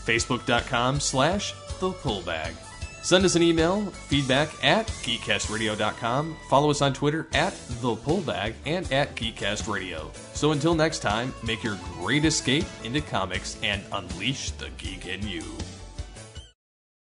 facebook.com/thepullbag. Send us an email, feedback at geekcastradio.com. Follow us on Twitter at thepullbag and at geekcastradio. So until next time, make your great escape into comics and unleash the geek in you.